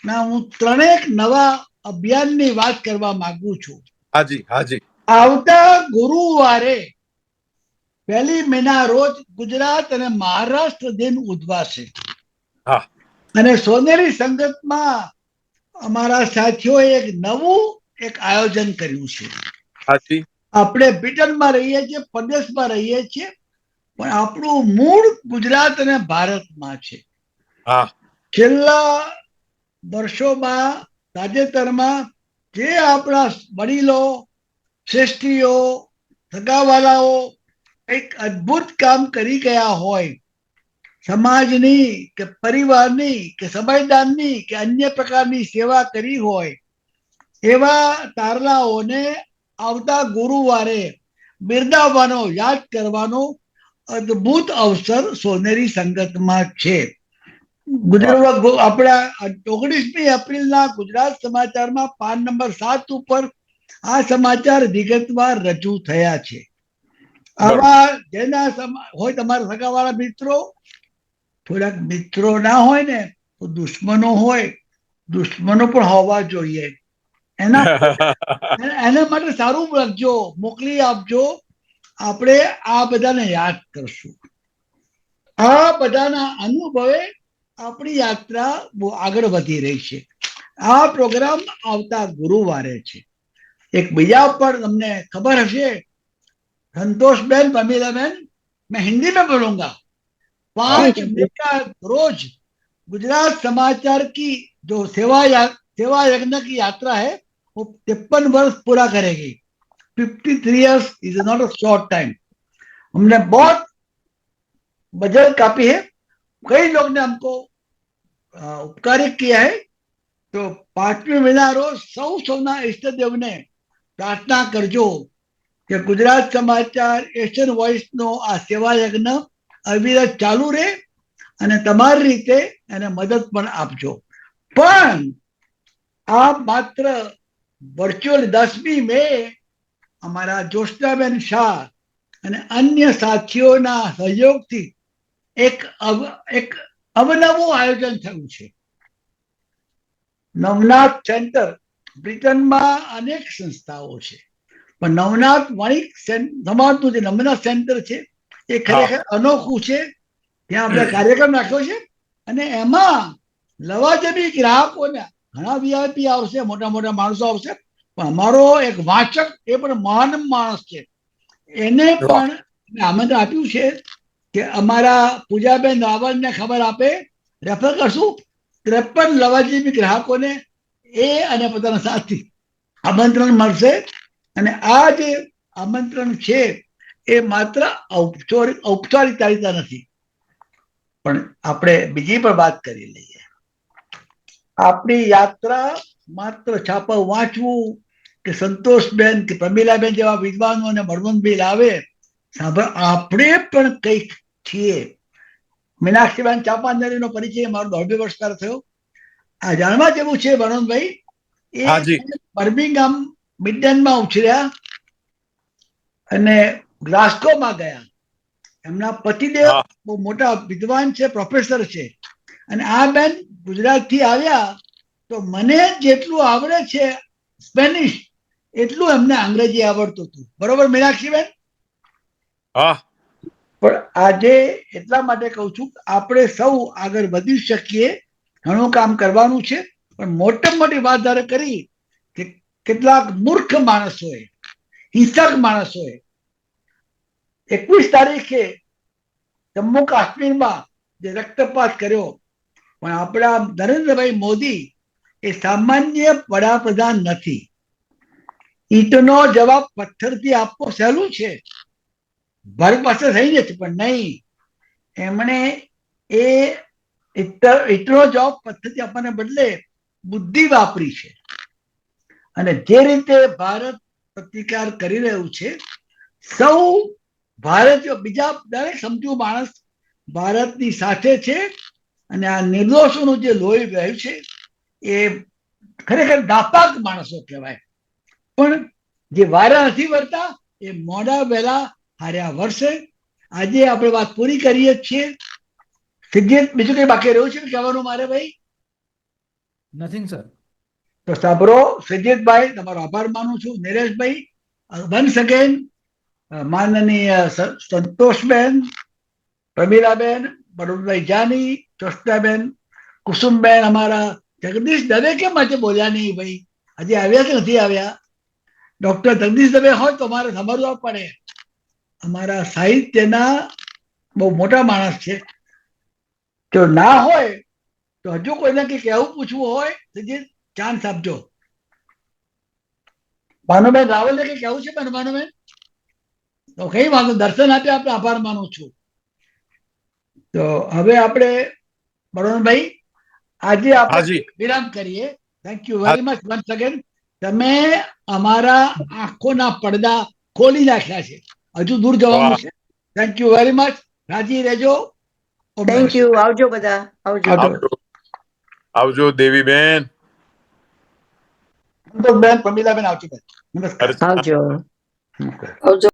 ના હું ત્રણેક નવા અભિયાનની વાત કરવા માંગુ છું. હાજી હાજી. આવતા ગુરુવારે 1 મેના રોજ ગુજરાત અને મહારાષ્ટ્ર દિન ઉજવાશે. અને સોનેરી સંગતમાં અમારા સાથીઓએ એક નવું આયોજન કર્યું છે. હાજી. આપણે બ્રિટનમાં રહીએ છીએ, પરદેશમાં રહીએ છીએ, પણ આપણું મૂળ ગુજરાત અને ભારતમાં છે. છેલ્લા વર્ષોમાં, તાજેતરમાં જે આપણા વડીલો, શ્રેષ્ઠીઓ, સગાવાલાઓ એક અદ્ભુત કામ કરી ગયા હોય, સમાજની કે પરિવારની કે સમયદાનની કે અન્ય પ્રકારની સેવા કરી હોય, એવા તારલાઓને આવતા ગુરુવારે બિરદાવવાનો, યાદ કરવાનો અદ્ભુત અવસર સોનેરી સંગતમાં છે. આપણા 19મી એપ્રિલના ગુજરાત સમાચારમાં પાન નંબર 7 ઉપર આ સમાચાર વિગતવાર રજૂ થયા છે. આવા જેના હોય તમારા સગાવાળા મિત્રો, થોડાક મિત્રો ના હોય ને તો દુશ્મનો હોય, દુશ્મનો પણ હોવા જોઈએ. એના માટે સારું લખજો, મોકલી આપજો. આપણે આ બધાને યાદ કરશું. આ બધાના અનુભવે આપણી યાત્રા બહુ આગળ વધી રહી છે. આ પ્રોગ્રામ આવતા ગુરુવારે છે. એક બીજા પર તમને ખબર હશે, संतोष बेन, प्रमीला बेन, मैं हिंदी में बोलूंगा. 5 मई का रोज गुजरात समाचार की जो सेवा यज्ञ की यात्रा है वो 53 वर्ष पूरा करेगी. 53 years is not a short time. हमने बहुत बजट कापी है. कई लोग ने हमको उपकारित किया है. तो 5મી મહિના રોજ સૌના ઈષ્ટદેવને પ્રાર્થના કરજો કે ગુજરાત સમાચાર એશિયન વોઇસ નો આ સેવા યજ્ઞ અવિરત ચાલુ રહે અને તમારી રીતે એને મદદ પણ આપજો. પણ આ માત્ર વર્ચ્યુઅલ 10મી મે અમારા જ્યોત્સનાબેન શાહ અને અન્ય સાથીઓના સહયોગથી એક અવનવું આયોજન થયું છે. નવનાથ સેન્ટર, બ્રિટનમાં અનેક સંસ્થાઓ છે, પણ નવનાથ વણિક સમાજનું જે નવનાથ સેન્ટર છે એ ખરેખર અનોખું છે. ત્યાં આપણે કાર્યક્રમ રાખ્યો છે અને એમાં લવાજમી ગ્રાહકોને ઘણા વીઆઈપી આવશે, મોટા મોટા માણસો આવશે, પણ અમારો એક વાચક, એ પણ મહાન માણસ છે, એને પણ આમંત્રણ આપ્યું છે કે અમારા પૂજાબેન રાવળને ખબર આપે, રેફર કરશું 53 લવાજમી ગ્રાહકોને એ અને પોતાના સાથી આમંત્રણ મળશે. અને આ જે આમંત્રણ છે એ માત્ર ઔપચારિકતા નથી, પણ આપણે બીજી પણ વાત કરી લઈએ. આપણી યાત્રા માત્ર છાપા વાંચવું કે સંતોષબેન કે પ્રમીલાબેન જેવા વિદ્વાનો અને બળવંતભાઈ લાવે, સાંભળ આપણે પણ કંઈક છીએ. મીનાક્ષીબેન ચાપાંજલીનો પરિચય મારો 1.5 વર્ષ પહેલા થયો. આ જાણવા જેવું છે બળવંતભાઈ, એ બર્મિંગહામ મિડલન્ડમાં ઉછર્યા અને ગ્લાસ્કોમાં ગયા. એમના પતિદેવ બહુ મોટા વિદ્વાન છે, પ્રોફેસર છે. અને આ બેન ગુજરાતથી આવ્યા તો મને જેટલું આવડે છે સ્પેનિશ એટલું એમને અંગ્રેજી આવડતું હતું. બરોબર મીનાક્ષીબેન? પણ આજે એટલા માટે કહું છું આપણે સૌ આગળ વધી શકીએ, ઘણું કામ કરવાનું છે. પણ મોટામાં મોટી વાત ધારે કરી કે કેટલાક મૂર્ખ માણસોએ, હિંસક માણસોએ 21 તારીખે જમ્મુ કાશ્મીરમાં જે રક્તપાત કર્યો, પણ આપણા નરેન્દ્રભાઈ મોદી એ સામાન્ય વડાપ્રધાન નથી. ઈંટનો જવાબ પથ્થરથી આપવો સહેલું છે, ભારત પાસે થઈને જ, પણ નહીં. એમણે એ ઈંટનો જવાબ પથ્થરથી આપવાને બદલે બુદ્ધિ વાપરી છે. અને જે રીતે ભારત પ્રતિકાર કરી રહ્યું છે, સૌ ભારતીય બીજા દરેક સમજુ માણસ ભારતની સાથે છે. અને આ નિર્દોષોનું જે લોહી વહેયું છે એ ખરેખર નાપાક માણસો કહેવાય. પણ જે વારા નથી વળતા એ મોડા વહેલા હાર્યા વર્ષે. આજે આપણે વાત પૂરી કરીએ છીએ. સિદ્ધાર્થ, બીજું કઈ બાકી રહ્યું છે કહેવાનું મારે ભાઈ? Nothing sir. તો સાંભળો સિદ્ધાર્થભાઈ, તમારો આભાર માનું છું. નરેશભાઈ, વન્સ અગેન માનનીય સંતોષબેન, પ્રમીલાબેન, બળવંતભાઈ જાની, ચોસનાબેન, કુસુમબેન, અમારા જગદીશ દવે કેમ આજે બોલ્યા નહીં ભાઈ? હજી આવ્યા કે નથી આવ્યા? ડોક્ટર જગદીશ દવે હોય તો અમારે સમજવા પડે. અમારા સાહિત્યના બહુ મોટા માણસ છે. જો ના હોય તો હજુ કોઈને કંઈ કહેવું પૂછવું હોય તો જે ચાન્સ આપજો. ભાનુબેન રાવલે કંઈ કહેવું છે? ભાનુબેન તો કઈ વાંધો, દર્શન આપ્યા આપણે આભાર માનું છું. તો હવે આપણે બળવંતભાઈ આજે આપણે વિરામ કરીએ. Thank you very much once again. તમે અમારા આંખોના પડદા ખોલી નાખ્યા છે. હજુ દૂર જવાનું છે. Thank you very much. રાજી રહેજો. Thank you. આવજો બધા. આવજો દેવીબેન. સંતોષબેન, પ્રમીલાબેન આવજો. નમસ્કાર. આવજો. આવજો.